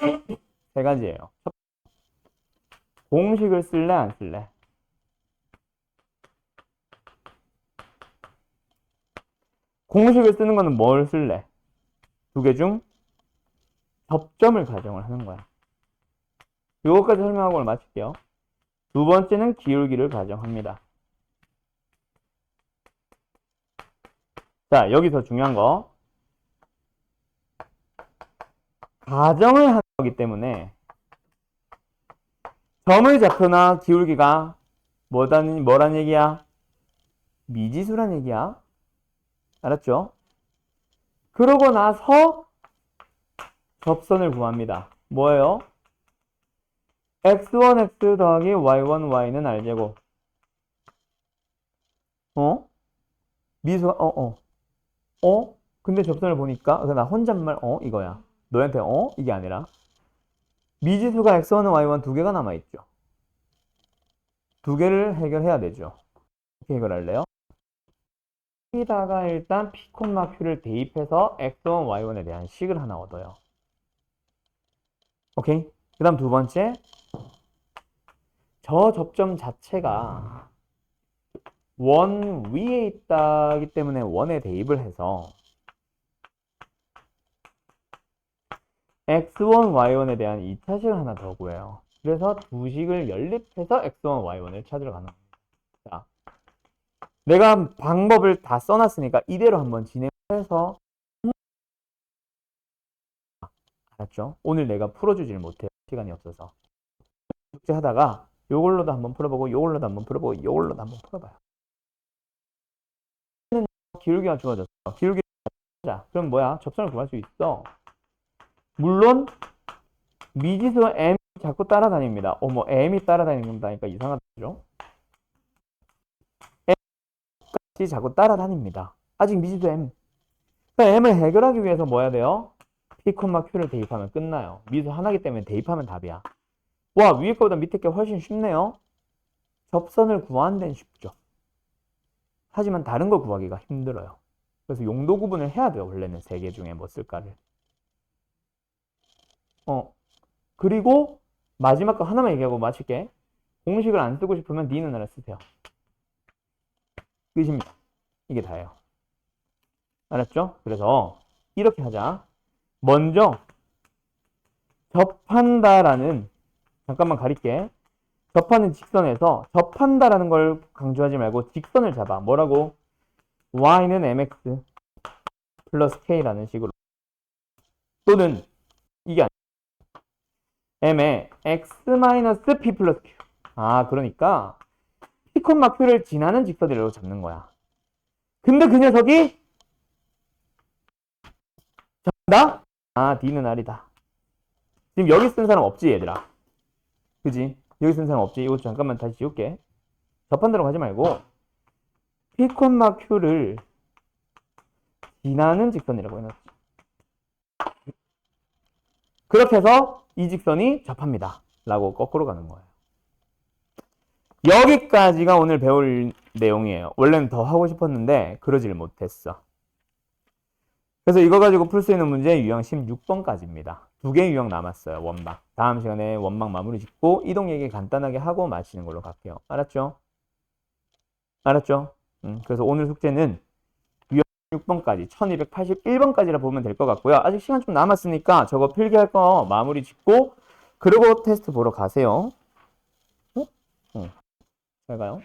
세 가지예요. 공식을 쓸래, 안 쓸래? 공식을 쓰는 거는 뭘 쓸래? 두 개 중 접점을 가정을 하는 거야. 이것까지 설명하고 오늘 마칠게요. 두 번째는 기울기를 가정합니다. 자, 여기서 중요한 거. 가정을 하는 거기 때문에 점의 좌표나 기울기가 뭐란 얘기야? 미지수란 얘기야. 알았죠? 그러고 나서 접선을 구합니다. 뭐예요? x1x 더하기 y1y는 r제곱. 미수가 근데 접선을 보니까 나 혼잣말 이거야. 너한테 이게 아니라 미지수가 x1은 y1 두 개가 남아있죠. 두 개를 해결해야 되죠. 어떻게 해결할래요? 여기다가 일단 p, q를 대입해서 x1, y1에 대한 식을 하나 얻어요. 오케이? 그 다음 두 번째, 저 접점 자체가 원 위에 있다기 때문에 원에 대입을 해서 x1, y1에 대한 2차식을 하나 더 구해요. 그래서 두 식을 연립해서 x1, y1을 찾으러 가는 겁니다. 자, 내가 방법을 다 써놨으니까 이대로 한번 진행해서 알았죠? 오늘 내가 풀어주질 못해요. 시간이 없어서. 숙제하다가 요걸로도 한번 풀어보고 요걸로도 한번 풀어보고 요걸로도 한번 풀어봐요. 기울기가 주어졌어. 기울기 자, 그럼 뭐야? 접선을 구할 수 있어. 물론 미지수 m이 자꾸 따라다닙니다. 뭐 m이 따라다닌다니까 이상하죠? m이 자꾸 따라다닙니다. 아직 미지수 m. 그러니까 m을 해결하기 위해서 뭐 해야 돼요? p, q를 대입하면 끝나요. 미수 하나기 때문에 대입하면 답이야. 와, 위에 거보다 밑에 게 훨씬 쉽네요. 접선을 구하는 데는 쉽죠. 하지만 다른 걸 구하기가 힘들어요. 그래서 용도 구분을 해야 돼요. 원래는 세 개 중에 뭐 쓸까를. 그리고 마지막 거 하나만 얘기하고 마칠게. 공식을 안 쓰고 싶으면 니는 하나 쓰세요. 끝입니다. 이게 다예요. 알았죠? 그래서 이렇게 하자. 먼저 접한다라는 잠깐만 가릴게. 접하는 직선에서 접한다라는 걸 강조하지 말고 직선을 잡아. 뭐라고? y는 mx 플러스 k라는 식으로. 또는 이게 아니야. m에 x 마이너스 p 플러스 q. 그러니까 p, q를 지나는 직선으로 잡는 거야. 근데 그 녀석이 잡는다? D는 R이다. 지금 여기 쓴 사람 없지, 얘들아? 그지? 여기 쓴 사람 없지? 이거 잠깐만 다시 지울게. 접한다로 가지 말고 P, Q를 지나는 직선이라고 해놨지. 그렇게 해서 이 직선이 접합니다. 라고 거꾸로 가는 거예요. 여기까지가 오늘 배울 내용이에요. 원래는 더 하고 싶었는데 그러질 못했어. 그래서 이거 가지고 풀 수 있는 문제 유형 16번까지입니다. 두 개의 유형 남았어요. 원방. 다음 시간에 원방 마무리 짓고 이동 얘기 간단하게 하고 마치는 걸로 갈게요. 알았죠? 알았죠? 그래서 오늘 숙제는 유형 16번까지 1281번까지라 보면 될 것 같고요. 아직 시간 좀 남았으니까 저거 필기할 거 마무리 짓고 그리고 테스트 보러 가세요. 잘 가요.